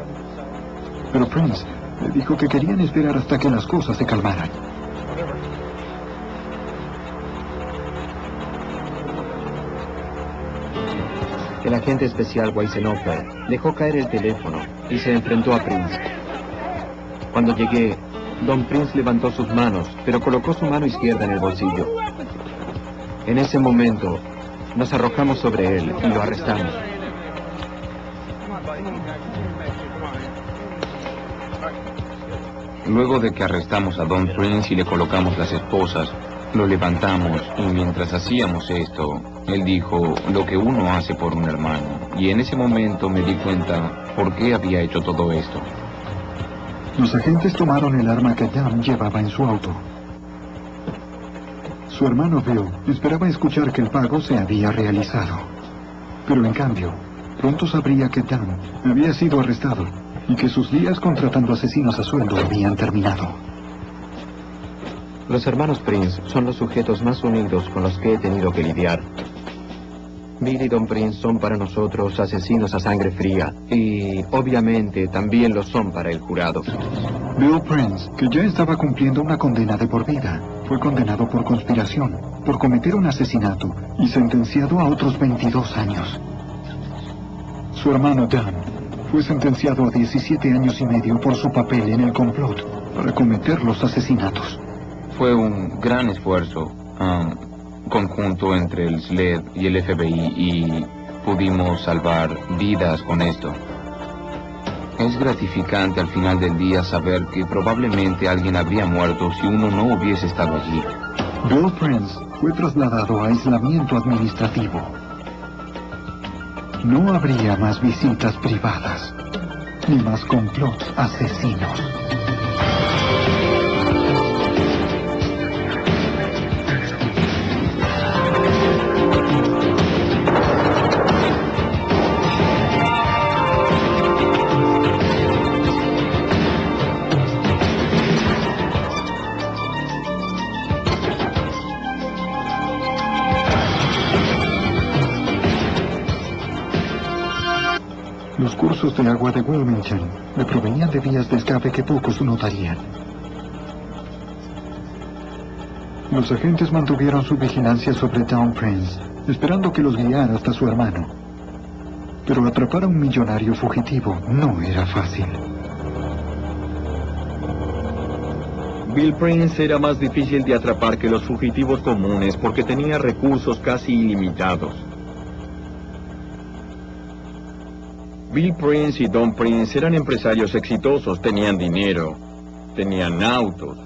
Pero Prince le dijo que querían esperar hasta que las cosas se calmaran. El agente especial Weisenhofer dejó caer el teléfono y se enfrentó a Prince. Cuando llegué, Don Prince levantó sus manos, pero colocó su mano izquierda en el bolsillo. En ese momento, nos arrojamos sobre él y lo arrestamos. Luego de que arrestamos a Don Prince y le colocamos las esposas, lo levantamos y mientras hacíamos esto, él dijo lo que uno hace por un hermano. Y en ese momento me di cuenta por qué había hecho todo esto. Los agentes tomaron el arma que Dan llevaba en su auto. Su hermano Bill esperaba escuchar que el pago se había realizado. Pero en cambio, pronto sabría que Dan había sido arrestado y que sus días contratando asesinos a sueldo habían terminado. Los hermanos Prince son los sujetos más unidos con los que he tenido que lidiar. Bill y Don Prince son para nosotros asesinos a sangre fría y, obviamente, también lo son para el jurado. Bill Prince, que ya estaba cumpliendo una condena de por vida, fue condenado por conspiración, por cometer un asesinato y sentenciado a otros 22 años. Su hermano Dan fue sentenciado a 17 años y medio por su papel en el complot para cometer los asesinatos. Fue un gran esfuerzo conjunto entre el SLED y el FBI y pudimos salvar vidas con esto. Es gratificante al final del día saber que probablemente alguien habría muerto si uno no hubiese estado allí. Bill Prince fue trasladado a aislamiento administrativo. No habría más visitas privadas, ni más complots asesinos. Los cursos de agua de Wilmington le provenían de vías de escape que pocos notarían. Los agentes mantuvieron su vigilancia sobre Don Prince, esperando que los guiara hasta su hermano. Pero atrapar a un millonario fugitivo no era fácil. Bill Prince era más difícil de atrapar que los fugitivos comunes porque tenía recursos casi ilimitados. Bill Prince y Don Prince eran empresarios exitosos, tenían dinero, tenían autos,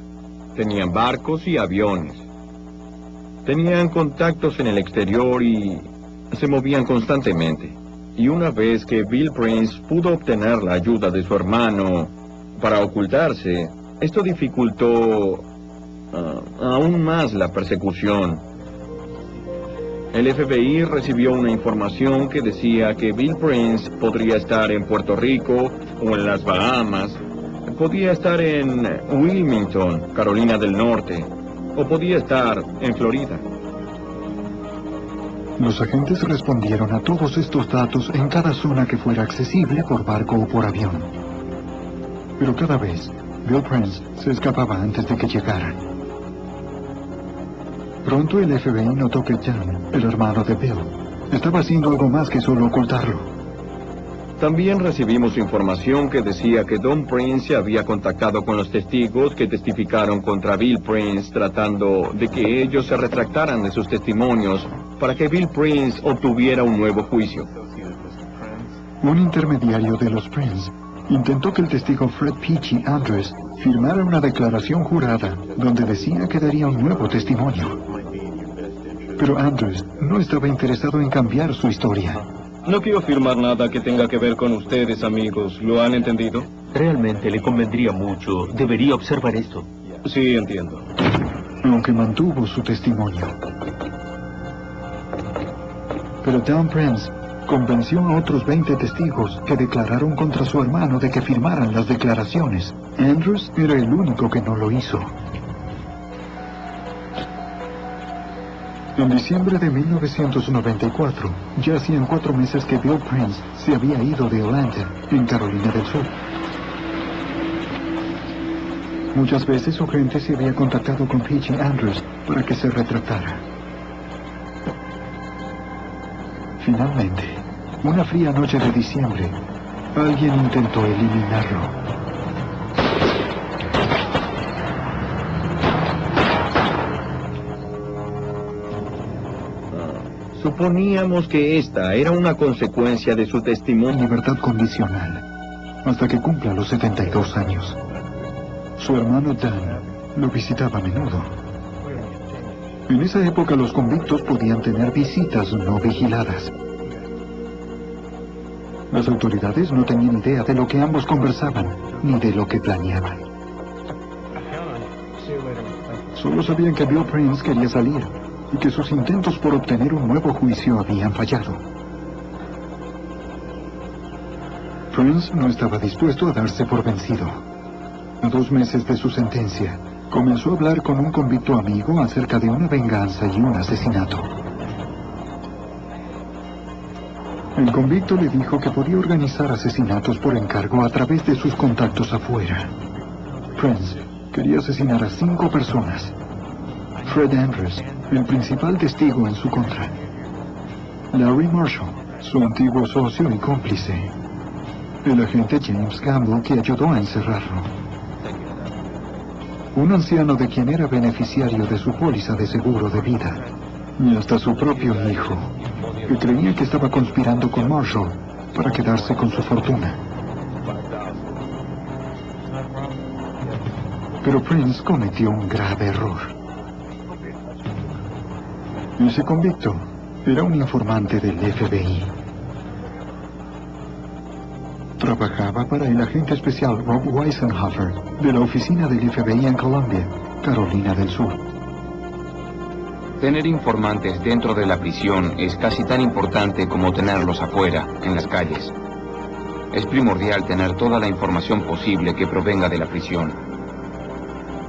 tenían barcos y aviones. Tenían contactos en el exterior y se movían constantemente. Y una vez que Bill Prince pudo obtener la ayuda de su hermano para ocultarse, esto dificultó aún más la persecución. El FBI recibió una información que decía que Bill Prince podría estar en Puerto Rico o en las Bahamas, podía estar en Wilmington, Carolina del Norte, o podía estar en Florida. Los agentes respondieron a todos estos datos en cada zona que fuera accesible por barco o por avión. Pero cada vez, Bill Prince se escapaba antes de que llegaran. Pronto el FBI notó que Jan, el hermano de Bill, estaba haciendo algo más que solo ocultarlo. También recibimos información que decía que Don Prince se había contactado con los testigos que testificaron contra Bill Prince tratando de que ellos se retractaran de sus testimonios para que Bill Prince obtuviera un nuevo juicio. Un intermediario de los Prince intentó que el testigo Fred Peachy Andrews firmara una declaración jurada donde decía que daría un nuevo testimonio. Pero Andrews no estaba interesado en cambiar su historia. No quiero firmar nada que tenga que ver con ustedes, amigos. ¿Lo han entendido? Realmente le convendría mucho. Debería observar esto. Sí, entiendo. aunque mantuvo su testimonio. Pero Don Prince convenció a otros 20 testigos que declararon contra su hermano de que firmaran las declaraciones. Andrews era el único que no lo hizo. En diciembre de 1994, ya hacían 4 meses que Bill Prince se había ido de Atlanta, en Carolina del Sur. Muchas veces su gente se había contactado con Peachy Andrews para que se retractara. Finalmente, una fría noche de diciembre, alguien intentó eliminarlo. Suponíamos que esta era una consecuencia de su testimonio. Libertad condicional, hasta que cumpla los 72 años. Su hermano Dan lo visitaba a menudo. En esa época los convictos podían tener visitas no vigiladas. Las autoridades no tenían idea de lo que ambos conversaban, ni de lo que planeaban. Solo sabían que Bill Prince quería salir, y que sus intentos por obtener un nuevo juicio habían fallado. Prince no estaba dispuesto a darse por vencido. A 2 meses de su sentencia, comenzó a hablar con un convicto amigo acerca de una venganza y un asesinato. El convicto le dijo que podía organizar asesinatos por encargo a través de sus contactos afuera. Prince quería asesinar a 5 personas. Fred Andrews, el principal testigo en su contra. Larry Marshall, su antiguo socio y cómplice. El agente James Gamble, que ayudó a encerrarlo. Un anciano de quien era beneficiario de su póliza de seguro de vida. Y hasta su propio hijo, que creía que estaba conspirando con Marshall para quedarse con su fortuna. Pero Prince cometió un grave error. Ese convicto era un informante del FBI. Trabajaba para el agente especial Rob Weisenhofer, de la oficina del FBI en Columbia, Carolina del Sur. Tener informantes dentro de la prisión es casi tan importante como tenerlos afuera, en las calles. Es primordial tener toda la información posible que provenga de la prisión.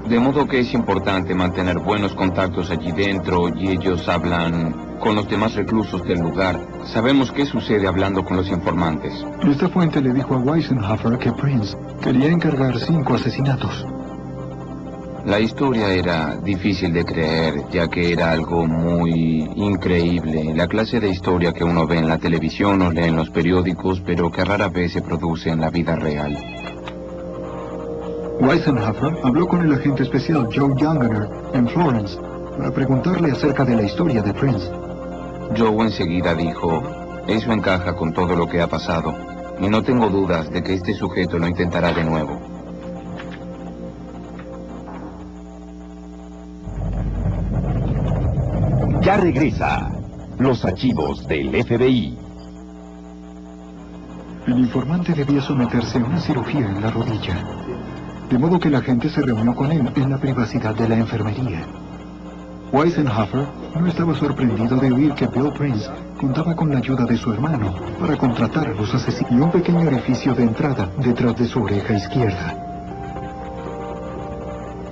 De modo que es importante mantener buenos contactos allí dentro y ellos hablan con los demás reclusos del lugar. Sabemos qué sucede hablando con los informantes. Esta fuente le dijo a Weisenhofer que Prince quería encargar 5 asesinatos. La historia era difícil de creer, ya que era algo muy increíble. La clase de historia que uno ve en la televisión o lee en los periódicos, pero que rara vez se produce en la vida real. Weisenhofer habló con el agente especial Joe Younger en Florence para preguntarle acerca de la historia de Prince. Joe enseguida dijo, eso encaja con todo lo que ha pasado, y no tengo dudas de que este sujeto lo intentará de nuevo. Ya regresa los archivos del FBI. El informante debía someterse a una cirugía en la rodilla, de modo que la gente se reunió con él en la privacidad de la enfermería. Weisenhofer no estaba sorprendido de oír que Bill Prince contaba con la ayuda de su hermano para contratar a los asesinos y un pequeño orificio de entrada detrás de su oreja izquierda.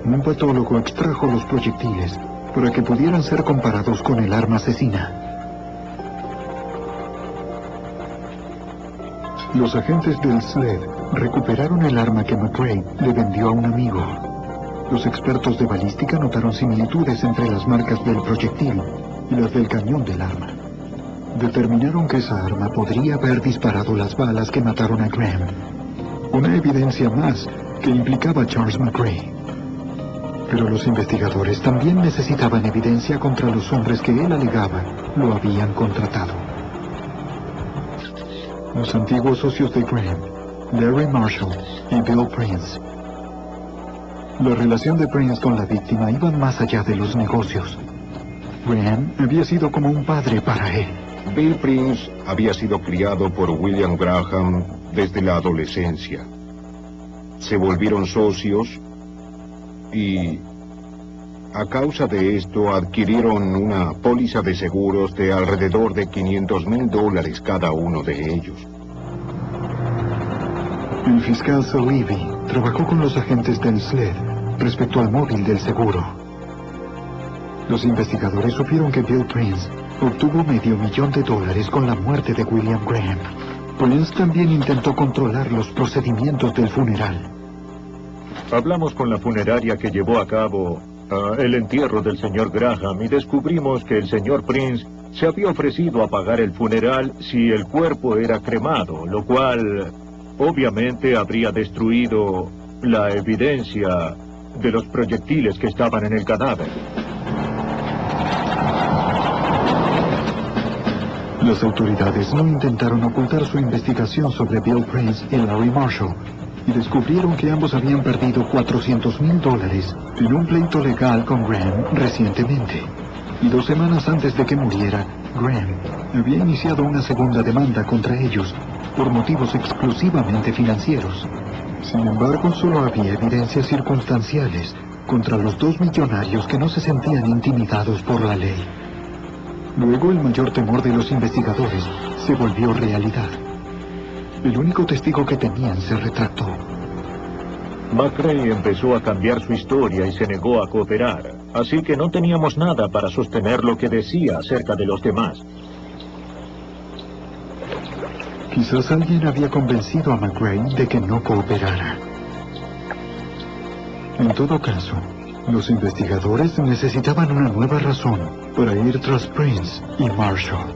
Un patólogo extrajo los proyectiles para que pudieran ser comparados con el arma asesina. Los agentes del SLED recuperaron el arma que McRae le vendió a un amigo. Los expertos de balística notaron similitudes entre las marcas del proyectil y las del cañón del arma. Determinaron que esa arma podría haber disparado las balas que mataron a Graham. Una evidencia más que implicaba a Charles McRae. Pero los investigadores también necesitaban evidencia contra los hombres que él alegaba lo habían contratado. Los antiguos socios de Graham, Larry Marshall y Bill Prince. La relación de Prince con la víctima iba más allá de los negocios. Graham había sido como un padre para él. Bill Prince había sido criado por William Graham desde la adolescencia. Se volvieron socios y A causa de esto, adquirieron una póliza de seguros de alrededor de $500,000 cada uno de ellos. El fiscal Salivi trabajó con los agentes del SLED respecto al móvil del seguro. Los investigadores supieron que Bill Prince obtuvo $500,000 con la muerte de William Graham. Prince también intentó controlar los procedimientos del funeral. Hablamos con la funeraria que llevó a cabo el entierro del señor Graham y descubrimos que el señor Prince se había ofrecido a pagar el funeral si el cuerpo era cremado, lo cual obviamente habría destruido la evidencia de los proyectiles que estaban en el cadáver. Las autoridades no intentaron ocultar su investigación sobre Bill Prince y Larry Marshall, y descubrieron que ambos habían perdido $400,000 en un pleito legal con Graham recientemente. Y 2 semanas antes de que muriera, Graham había iniciado una segunda demanda contra ellos por motivos exclusivamente financieros. Sin embargo, solo había evidencias circunstanciales contra los 2 millonarios que no se sentían intimidados por la ley. Luego, el mayor temor de los investigadores se volvió realidad. El único testigo que tenían se retractó. McRae empezó a cambiar su historia y se negó a cooperar, así que no teníamos nada para sostener lo que decía acerca de los demás. Quizás alguien había convencido a McRae de que no cooperara. En todo caso, los investigadores necesitaban una nueva razón para ir tras Prince y Marshall.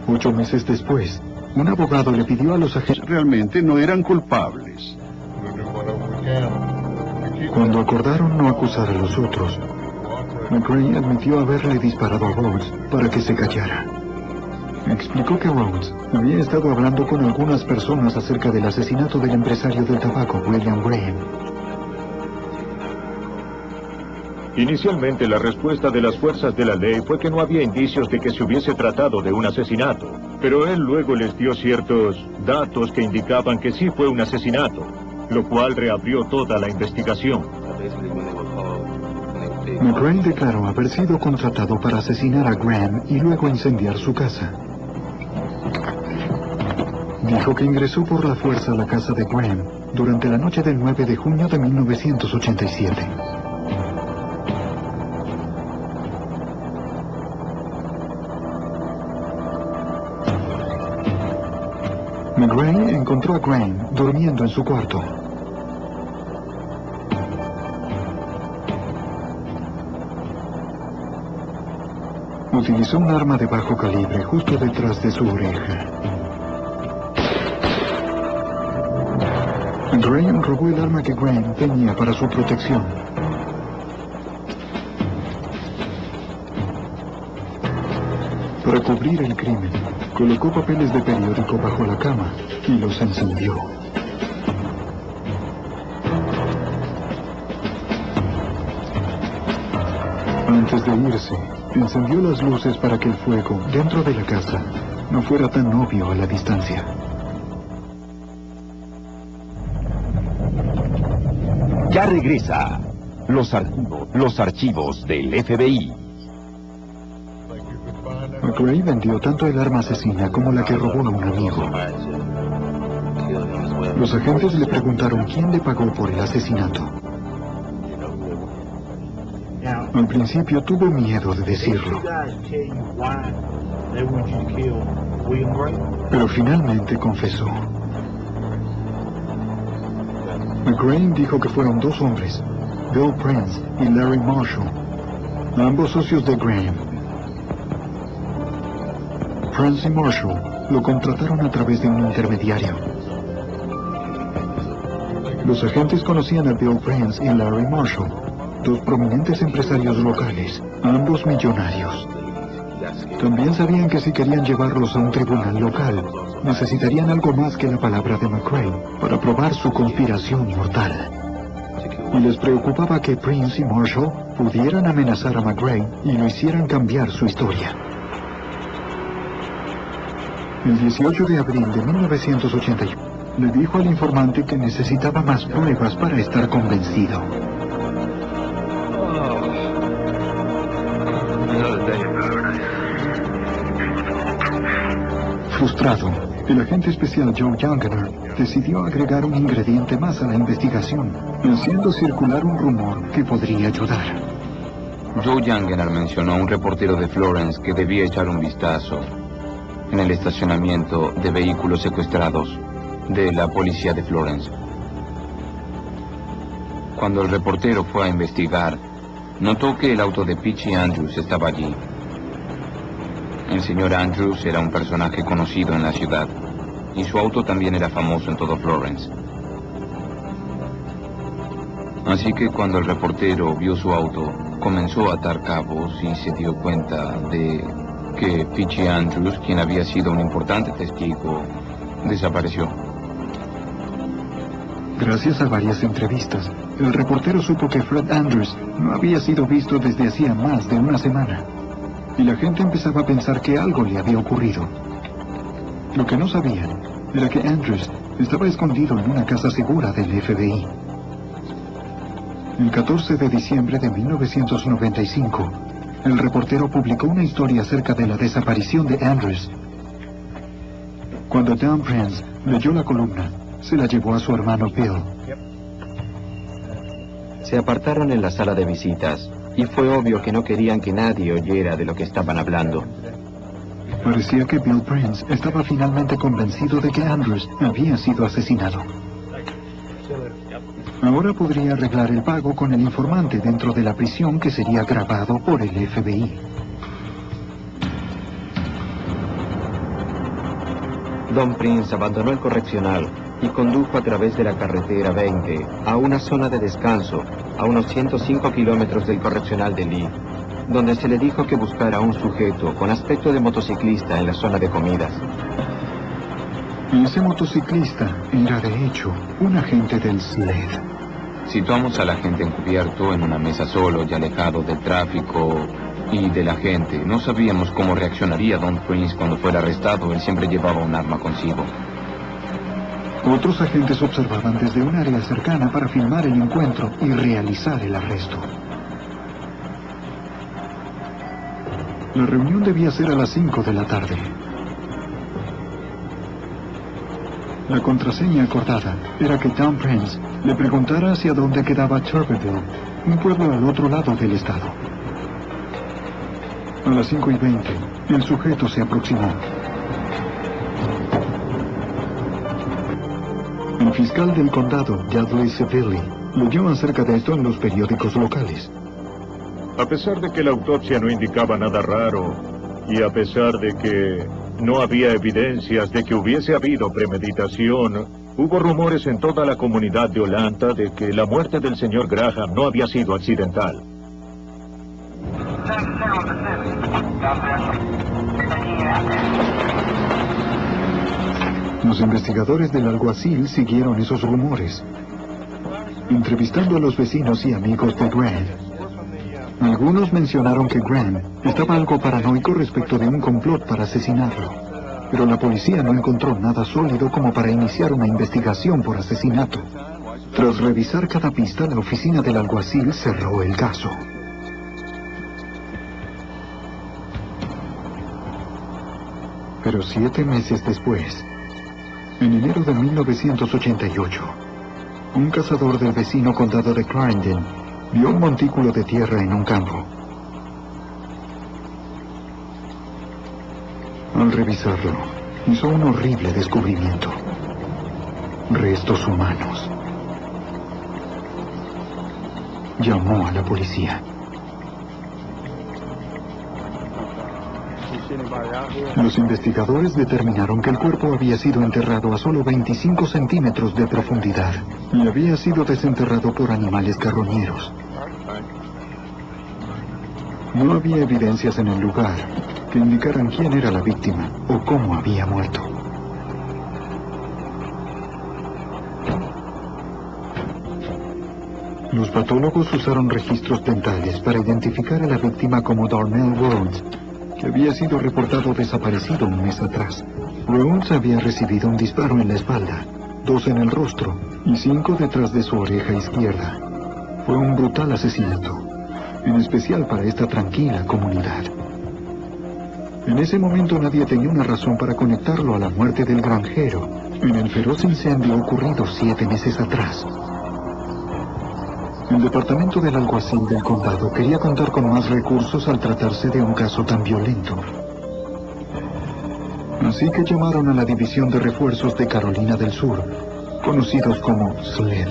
8 meses después, un abogado le pidió a los agentes... Realmente no eran culpables. Cuando acordaron no acusar a los otros, McRae admitió haberle disparado a Rhodes para que se callara. Explicó que Rhodes había estado hablando con algunas personas acerca del asesinato del empresario del tabaco, William Graham. Inicialmente, la respuesta de las fuerzas de la ley fue que no había indicios de que se hubiese tratado de un asesinato, pero él luego les dio ciertos datos que indicaban que sí fue un asesinato, lo cual reabrió toda la investigación. McRae declaró haber sido contratado para asesinar a Graham y luego incendiar su casa. Dijo que ingresó por la fuerza a la casa de Graham durante la noche del 9 de junio de 1987. McRae encontró a Graham durmiendo en su cuarto. Utilizó un arma de bajo calibre justo detrás de su oreja. Graham robó el arma que Graham tenía para su protección. Para cubrir el crimen, colocó papeles de periódico bajo la cama y los encendió. Antes de irse, encendió las luces para que el fuego dentro de la casa no fuera tan obvio a la distancia. Ya regresa los archivos del FBI. McRae vendió tanto el arma asesina como la que robó a un amigo. Los agentes le preguntaron quién le pagó por el asesinato. Al principio tuvo miedo de decirlo, pero finalmente confesó. McRae dijo que fueron 2 hombres, Bill Prince y Larry Marshall, ambos socios de Graham. Prince y Marshall lo contrataron a través de un intermediario. Los agentes conocían a Bill Prince y Larry Marshall, 2 prominentes empresarios locales, ambos millonarios. También sabían que si querían llevarlos a un tribunal local, necesitarían algo más que la palabra de McRae para probar su conspiración mortal. Y les preocupaba que Prince y Marshall pudieran amenazar a McRae y lo hicieran cambiar su historia. El 18 de abril de 1981, le dijo al informante que necesitaba más pruebas para estar convencido. Frustrado, el agente especial Joe Younger decidió agregar un ingrediente más a la investigación, haciendo circular un rumor que podría ayudar. Joe Younger mencionó a un reportero de Florence que debía echar un vistazo en el estacionamiento de vehículos secuestrados de la policía de Florence. Cuando el reportero fue a investigar, notó que el auto de Peachy Andrews estaba allí. El señor Andrews era un personaje conocido en la ciudad, y su auto también era famoso en todo Florence. Así que cuando el reportero vio su auto, comenzó a atar cabos y se dio cuenta de que Peachy Andrews, quien había sido un importante testigo, desapareció. Gracias a varias entrevistas, el reportero supo que Fred Andrews no había sido visto desde hacía más de una semana. Y la gente empezaba a pensar que algo le había ocurrido. Lo que no sabían era que Andrews estaba escondido en una casa segura del FBI. El 14 de diciembre de 1995, el reportero publicó una historia acerca de la desaparición de Andrews. Cuando Don Prince leyó la columna, se la llevó a su hermano Bill. Se apartaron en la sala de visitas, y fue obvio que no querían que nadie oyera de lo que estaban hablando. Parecía que Bill Prince estaba finalmente convencido de que Andrews había sido asesinado. Ahora podría arreglar el pago con el informante dentro de la prisión que sería grabado por el FBI. Don Prince abandonó el correccional y condujo a través de la carretera 20 a una zona de descanso a unos 105 kilómetros del correccional de Lee, donde se le dijo que buscara a un sujeto con aspecto de motociclista en la zona de comidas. Ese motociclista era, de hecho, un agente del SLED. Situamos al agente encubierto en una mesa solo y alejado del tráfico y de la gente. No sabíamos cómo reaccionaría Don Prince cuando fuera arrestado. Él siempre llevaba un arma consigo. Otros agentes observaban desde un área cercana para filmar el encuentro y realizar el arresto. La reunión debía ser a las 5 de la tarde. La contraseña acordada era que Don Prince le preguntara hacia dónde quedaba Turbeville, un pueblo al otro lado del estado. A las 5:20, el sujeto se aproximó. El fiscal del condado, Yardley Sevilly, leyó acerca de esto en los periódicos locales. A pesar de que la autopsia no indicaba nada raro, y a pesar de que no había evidencias de que hubiese habido premeditación, hubo rumores en toda la comunidad de Olathe de que la muerte del señor Graham no había sido accidental. Los investigadores del alguacil siguieron esos rumores, entrevistando a los vecinos y amigos de Grant. Algunos mencionaron que Grant estaba algo paranoico respecto de un complot para asesinarlo, pero la policía no encontró nada sólido como para iniciar una investigación por asesinato. Tras revisar cada pista, la oficina del alguacil cerró el caso. Pero 7 meses después, en enero de 1988, un cazador del vecino condado de Clarendon vio un montículo de tierra en un campo. Al revisarlo, hizo un horrible descubrimiento: restos humanos. Llamó a la policía. Los investigadores determinaron que el cuerpo había sido enterrado a solo 25 centímetros de profundidad y había sido desenterrado por animales carroñeros. No había evidencias en el lugar que indicaran quién era la víctima o cómo había muerto. Los patólogos usaron registros dentales para identificar a la víctima como Darnell Rhodes, que había sido reportado desaparecido un mes atrás. Rhodes había recibido un disparo en la espalda, 2 en el rostro y 5 detrás de su oreja izquierda. Fue un brutal asesinato, en especial para esta tranquila comunidad. En ese momento nadie tenía una razón para conectarlo a la muerte del granjero en el feroz incendio ocurrido 7 meses atrás. El departamento del alguacil del condado quería contar con más recursos al tratarse de un caso tan violento. Así que llamaron a la División de Refuerzos de Carolina del Sur, conocidos como SLED.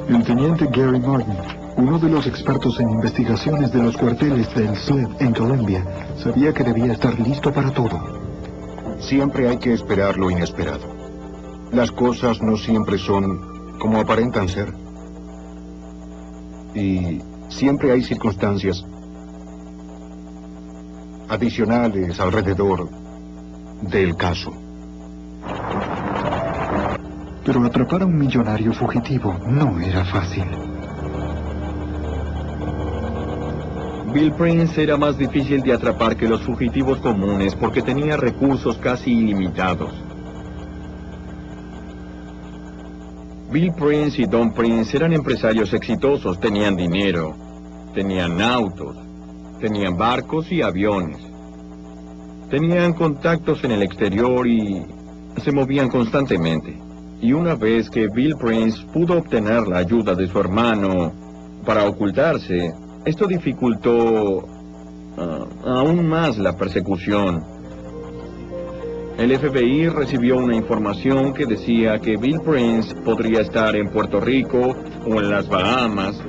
El teniente Gary Martin, uno de los expertos en investigaciones de los cuarteles del SLED en Colombia, sabía que debía estar listo para todo. Siempre hay que esperar lo inesperado. Las cosas no siempre son como aparentan ser. Y siempre hay circunstancias adicionales alrededor del caso. Pero atrapar a un millonario fugitivo no era fácil. Bill Prince era más difícil de atrapar que los fugitivos comunes porque tenía recursos casi ilimitados. Bill Prince y Don Prince eran empresarios exitosos, tenían dinero, tenían autos, tenían barcos y aviones. Tenían contactos en el exterior y se movían constantemente. Y una vez que Bill Prince pudo obtener la ayuda de su hermano para ocultarse, esto dificultó aún más la persecución. El FBI recibió una información que decía que Bill Prince podría estar en Puerto Rico o en las Bahamas,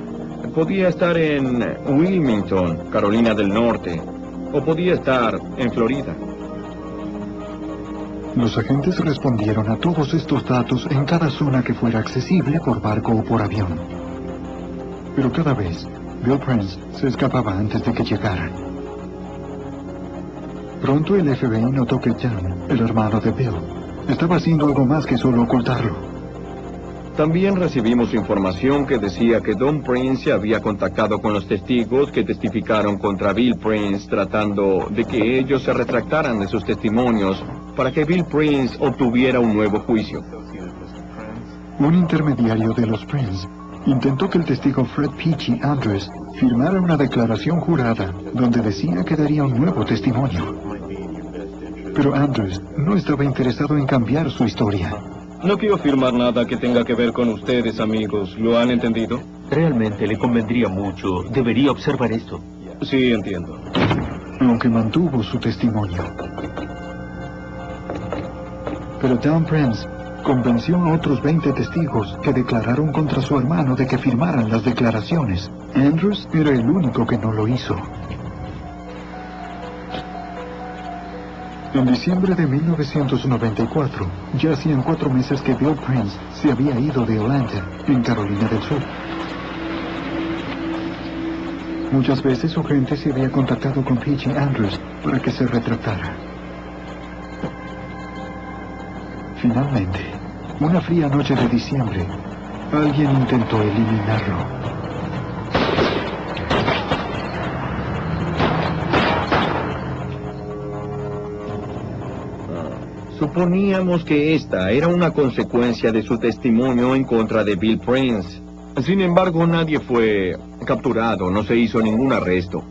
podía estar en Wilmington, Carolina del Norte, o podía estar en Florida. Los agentes respondieron a todos estos datos en cada zona que fuera accesible por barco o por avión. Pero cada vez, Bill Prince se escapaba antes de que llegaran. Pronto el FBI notó que John, el hermano de Bill, estaba haciendo algo más que solo ocultarlo. También recibimos información que decía que Don Prince se había contactado con los testigos que testificaron contra Bill Prince tratando de que ellos se retractaran de sus testimonios para que Bill Prince obtuviera un nuevo juicio. Un intermediario de los Prince intentó que el testigo Fred Peachy Andrews firmara una declaración jurada donde decía que daría un nuevo testimonio. Pero Andrews no estaba interesado en cambiar su historia. No quiero firmar nada que tenga que ver con ustedes, amigos. ¿Lo han entendido? Realmente le convendría mucho. Debería observar esto. Sí, entiendo. Aunque mantuvo su testimonio. Pero Don Prince convenció a otros 20 testigos que declararon contra su hermano de que firmaran las declaraciones. Andrews era el único que no lo hizo. En diciembre de 1994, ya hacían 4 meses que Bill Prince se había ido de Atlanta, en Carolina del Sur. Muchas veces su gente se había contactado con Peachy Andrews para que se retractara. Finalmente, una fría noche de diciembre, alguien intentó eliminarlo. Suponíamos que esta era una consecuencia de su testimonio en contra de Bill Prince. Sin embargo, nadie fue capturado, no se hizo ningún arresto.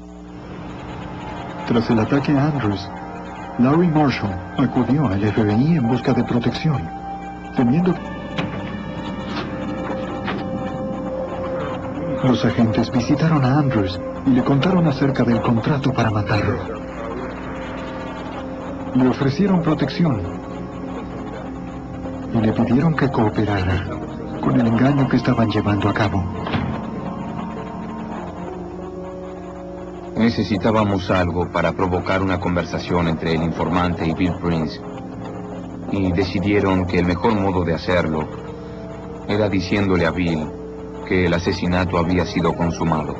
Tras el ataque a Andrews, Larry Marshall acudió al FBI en busca de protección, temiendo. Los agentes visitaron a Andrews y le contaron acerca del contrato para matarlo. Le ofrecieron protección y le pidieron que cooperara con el engaño que estaban llevando a cabo. Necesitábamos algo para provocar una conversación entre el informante y Bill Prince, y decidieron que el mejor modo de hacerlo era diciéndole a Bill que el asesinato había sido consumado.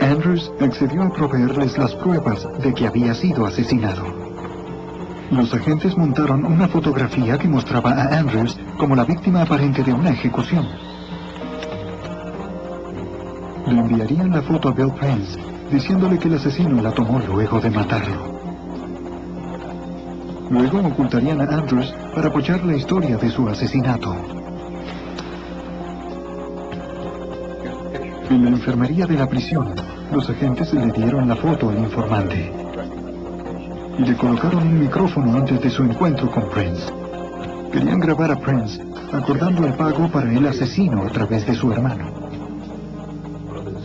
Andrews accedió a proveerles las pruebas de que había sido asesinado. Los agentes montaron una fotografía que mostraba a Andrews como la víctima aparente de una ejecución. Le enviarían la foto a Bill Prince, diciéndole que el asesino la tomó luego de matarlo. Luego ocultarían a Andrews para apoyar la historia de su asesinato. En la enfermería de la prisión, Los agentes le dieron la foto al informante y le colocaron un micrófono antes de su encuentro con Prince. Querían grabar a Prince acordando el pago para el asesino a través de su hermano.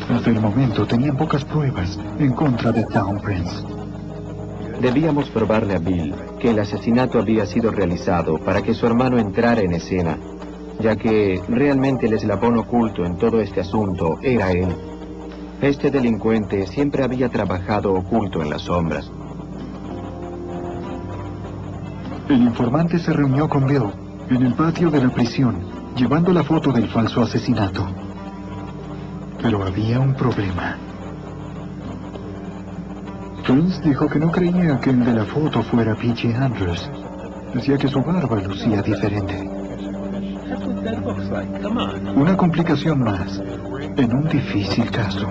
Hasta el momento tenían pocas pruebas en contra de Town Prince. Debíamos probarle a Bill que el asesinato había sido realizado para que su hermano entrara en escena, ya que realmente el eslabón oculto en todo este asunto era él. Este delincuente siempre había trabajado oculto en las sombras. El informante se reunió con Bill en el patio de la prisión, llevando la foto del falso asesinato. Pero había un problema. Prince dijo que no creía que el de la foto fuera Peachy Andrews. Decía que su barba lucía diferente. Una complicación más en un difícil caso.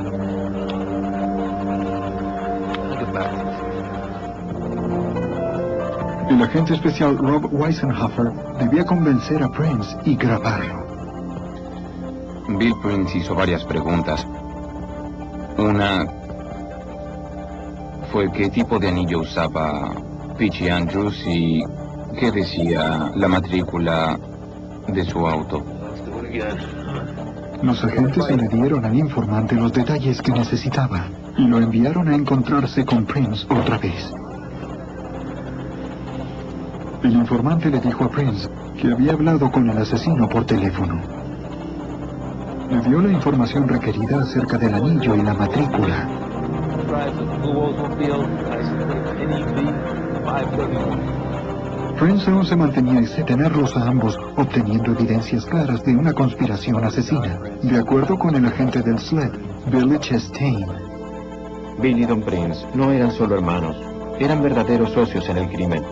El agente especial Rob Weisenhofer debía convencer a Prince y grabarlo. Bill Prince hizo varias preguntas. Una fue qué tipo de anillo usaba Peachy Andrews y qué decía la matrícula de su auto. Los agentes le dieron al informante los detalles que necesitaba y lo enviaron a encontrarse con Prince otra vez. El informante le dijo a Prince que había hablado con el asesino por teléfono. Le dio la información requerida acerca del anillo y la matrícula. Prince aún se mantenía ese tenerlos a ambos, obteniendo evidencias claras de una conspiración asesina, de acuerdo con el agente del SLED, Billy Chastain. Bill y Don Prince no eran solo hermanos, eran verdaderos socios en el crimen.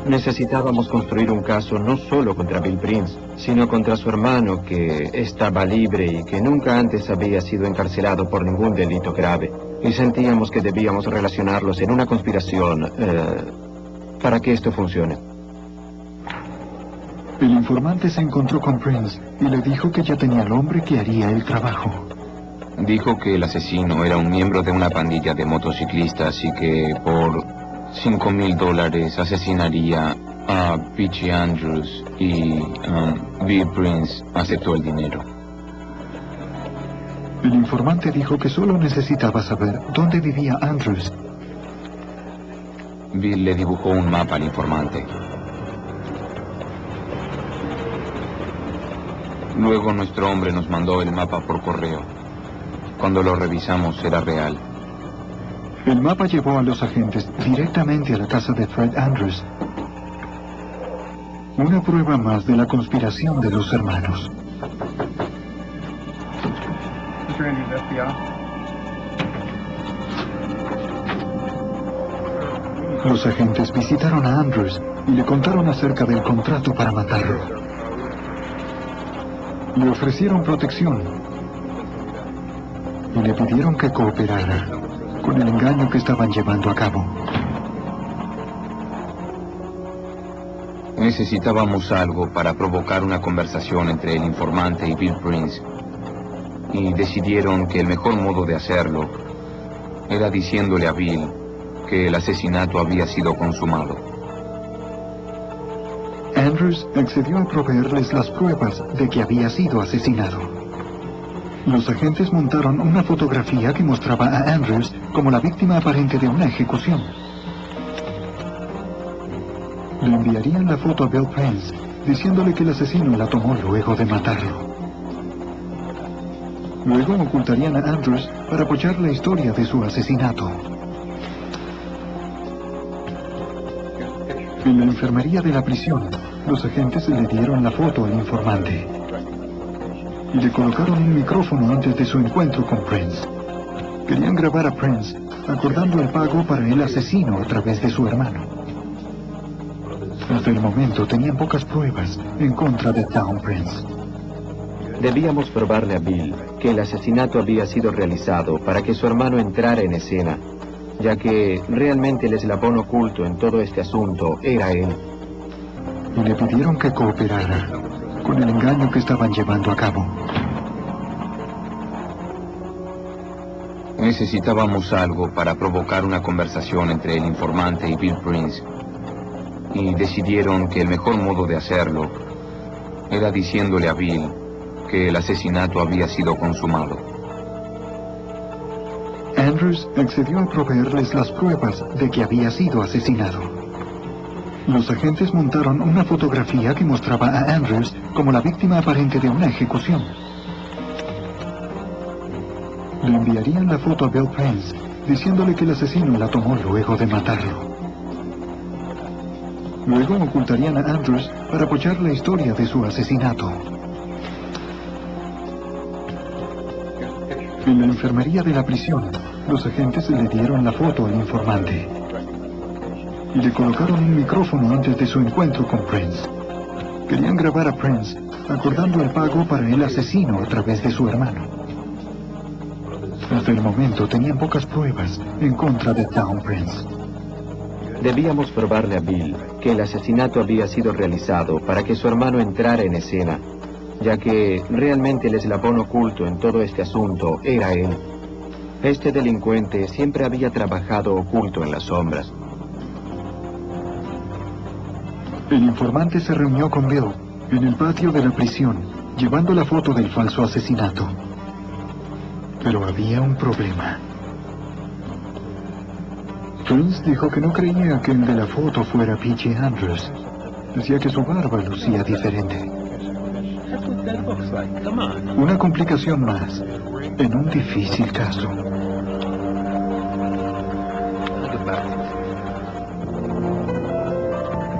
Necesitábamos construir un caso no solo contra Bill Prince, sino contra su hermano que estaba libre y que nunca antes había sido encarcelado por ningún delito grave. Y sentíamos que debíamos relacionarlos en una conspiración para que esto funcione. El informante se encontró con Prince y le dijo que ya tenía al hombre que haría el trabajo. Dijo que el asesino era un miembro de una pandilla de motociclistas y que por $5,000 asesinaría a Peachy Andrews y Bill Prince aceptó el dinero. El informante dijo que solo necesitaba saber dónde vivía Andrews. Bill le dibujó un mapa al informante. Luego nuestro hombre nos mandó el mapa por correo. Cuando lo revisamos era real. El mapa llevó a los agentes directamente a la casa de Fred Andrews. Una prueba más de la conspiración de los hermanos. Los agentes visitaron a Andrews y le contaron acerca del contrato para matarlo. Le ofrecieron protección y le pidieron que cooperara con el engaño que estaban llevando a cabo. Necesitábamos algo para provocar una conversación entre el informante y Bill Prince. Y decidieron que el mejor modo de hacerlo era diciéndole a Bill que el asesinato había sido consumado. Andrews accedió a proveerles las pruebas de que había sido asesinado. Los agentes montaron una fotografía que mostraba a Andrews como la víctima aparente de una ejecución. Le enviarían la foto a Bill Prince, diciéndole que el asesino la tomó luego de matarlo. Luego ocultarían a Andrews para apoyar la historia de su asesinato. En la enfermería de la prisión, los agentes le dieron la foto al informante y le colocaron un micrófono antes de su encuentro con Prince. Querían grabar a Prince acordando el pago para el asesino a través de su hermano. Hasta el momento tenían pocas pruebas en contra de Town Prince. Debíamos probarle a Bill que el asesinato había sido realizado para que su hermano entrara en escena, ya que realmente el eslabón oculto en todo este asunto era él. Y le pidieron que cooperara con el engaño que estaban llevando a cabo. Necesitábamos algo para provocar una conversación entre el informante y Bill Prince. Y decidieron que el mejor modo de hacerlo era diciéndole a Bill que el asesinato había sido consumado. Andrews accedió a proveerles las pruebas de que había sido asesinado. Los agentes montaron una fotografía que mostraba a Andrews como la víctima aparente de una ejecución. Le enviarían la foto a Bill Prince, diciéndole que el asesino la tomó luego de matarlo. Luego ocultarían a Andrews para apoyar la historia de su asesinato. En la enfermería de la prisión, los agentes le dieron la foto al informante y le colocaron un micrófono antes de su encuentro con Prince. Querían grabar a Prince acordando el pago para el asesino a través de su hermano. Hasta el momento tenían pocas pruebas en contra de Dawn Prince. Debíamos probarle a Bill que el asesinato había sido realizado para que su hermano entrara en escena, ya que realmente el eslabón oculto en todo este asunto era él. Este delincuente siempre había trabajado oculto en las sombras. El informante se reunió con Bill en el patio de la prisión, llevando la foto del falso asesinato. Pero había un problema. Prince dijo que no creía que el de la foto fuera P.J. Andrews. Decía que su barba lucía diferente. Una complicación más en un difícil caso.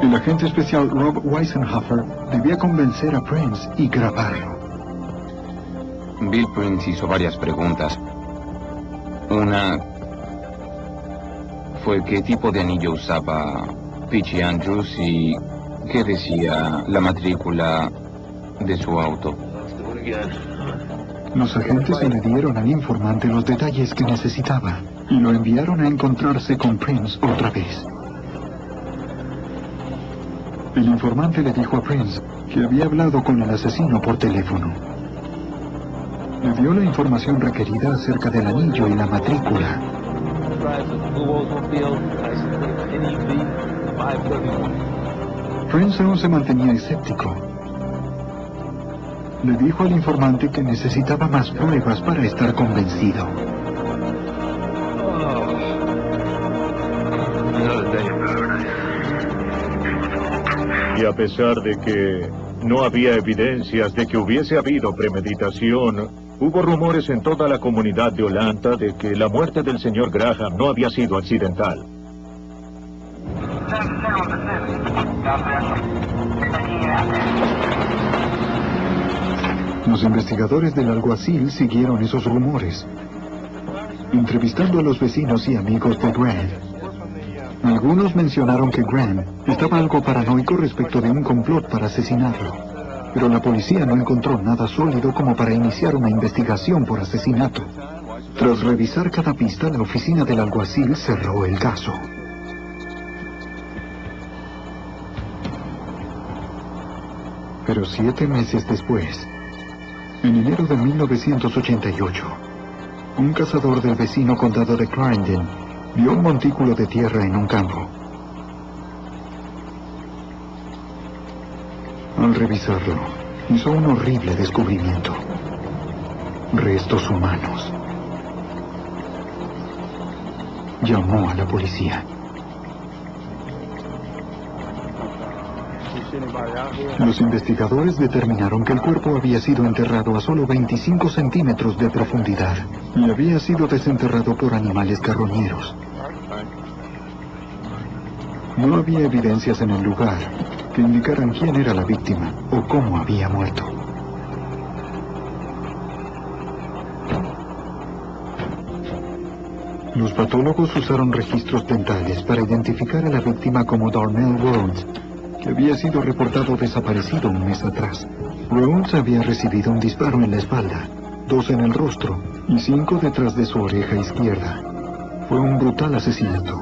El agente especial Rob Weisenhofer debía convencer a Prince y grabarlo. Bill Prince hizo varias preguntas. Una fue qué tipo de anillo usaba P.J. Andrews y qué decía la matrícula de su auto. Los agentes le dieron al informante los detalles que necesitaba y lo enviaron a encontrarse con Prince otra vez. El informante le dijo a Prince que había hablado con el asesino por teléfono. Le dio la información requerida acerca del anillo y la matrícula. Prince aún se mantenía escéptico. Le dijo al informante que necesitaba más pruebas para estar convencido. Y a pesar de que no había evidencias de que hubiese habido premeditación, hubo rumores en toda la comunidad de Holanda de que la muerte del señor Graham no había sido accidental. Los investigadores del alguacil siguieron esos rumores, entrevistando a los vecinos y amigos de Grant. Algunos mencionaron que Grant estaba algo paranoico respecto de un complot para asesinarlo, pero la policía no encontró nada sólido como para iniciar una investigación por asesinato. Tras revisar cada pista, la oficina del alguacil cerró el caso. Pero 7 meses después, en enero de 1988, un cazador del vecino condado de Clarendon vio un montículo de tierra en un campo. Al revisarlo, hizo un horrible descubrimiento: restos humanos. Llamó a la policía. Los investigadores determinaron que el cuerpo había sido enterrado a solo 25 centímetros de profundidad y había sido desenterrado por animales carroñeros. No había evidencias en el lugar que indicaran quién era la víctima o cómo había muerto. Los patólogos usaron registros dentales para identificar a la víctima como Darnell Rhodes, que había sido reportado desaparecido un mes atrás. Rhodes había recibido un disparo en la espalda, 2 en el rostro y 5 detrás de su oreja izquierda. Fue un brutal asesinato,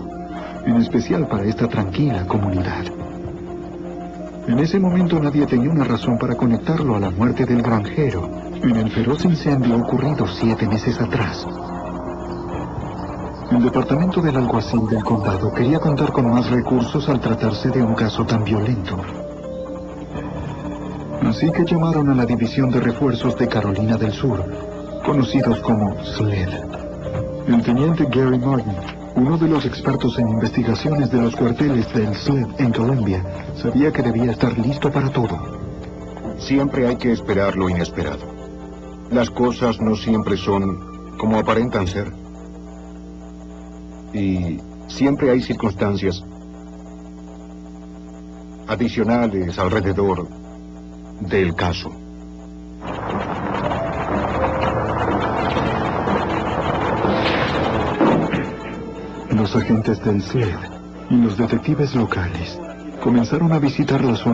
en especial para esta tranquila comunidad. En ese momento nadie tenía una razón para conectarlo a la muerte del granjero en el feroz incendio ocurrido 7 meses atrás. El departamento del alguacil del condado quería contar con más recursos al tratarse de un caso tan violento. Así que llamaron a la División de Refuerzos de Carolina del Sur, conocidos como SLED. El teniente Gary Martin, uno de los expertos en investigaciones de los cuarteles del SLED en Colombia, sabía que debía estar listo para todo. Siempre hay que esperar lo inesperado. Las cosas no siempre son como aparentan ser. Y siempre hay circunstancias adicionales alrededor del caso. Los agentes del SLED y los detectives locales comenzaron a visitar la zona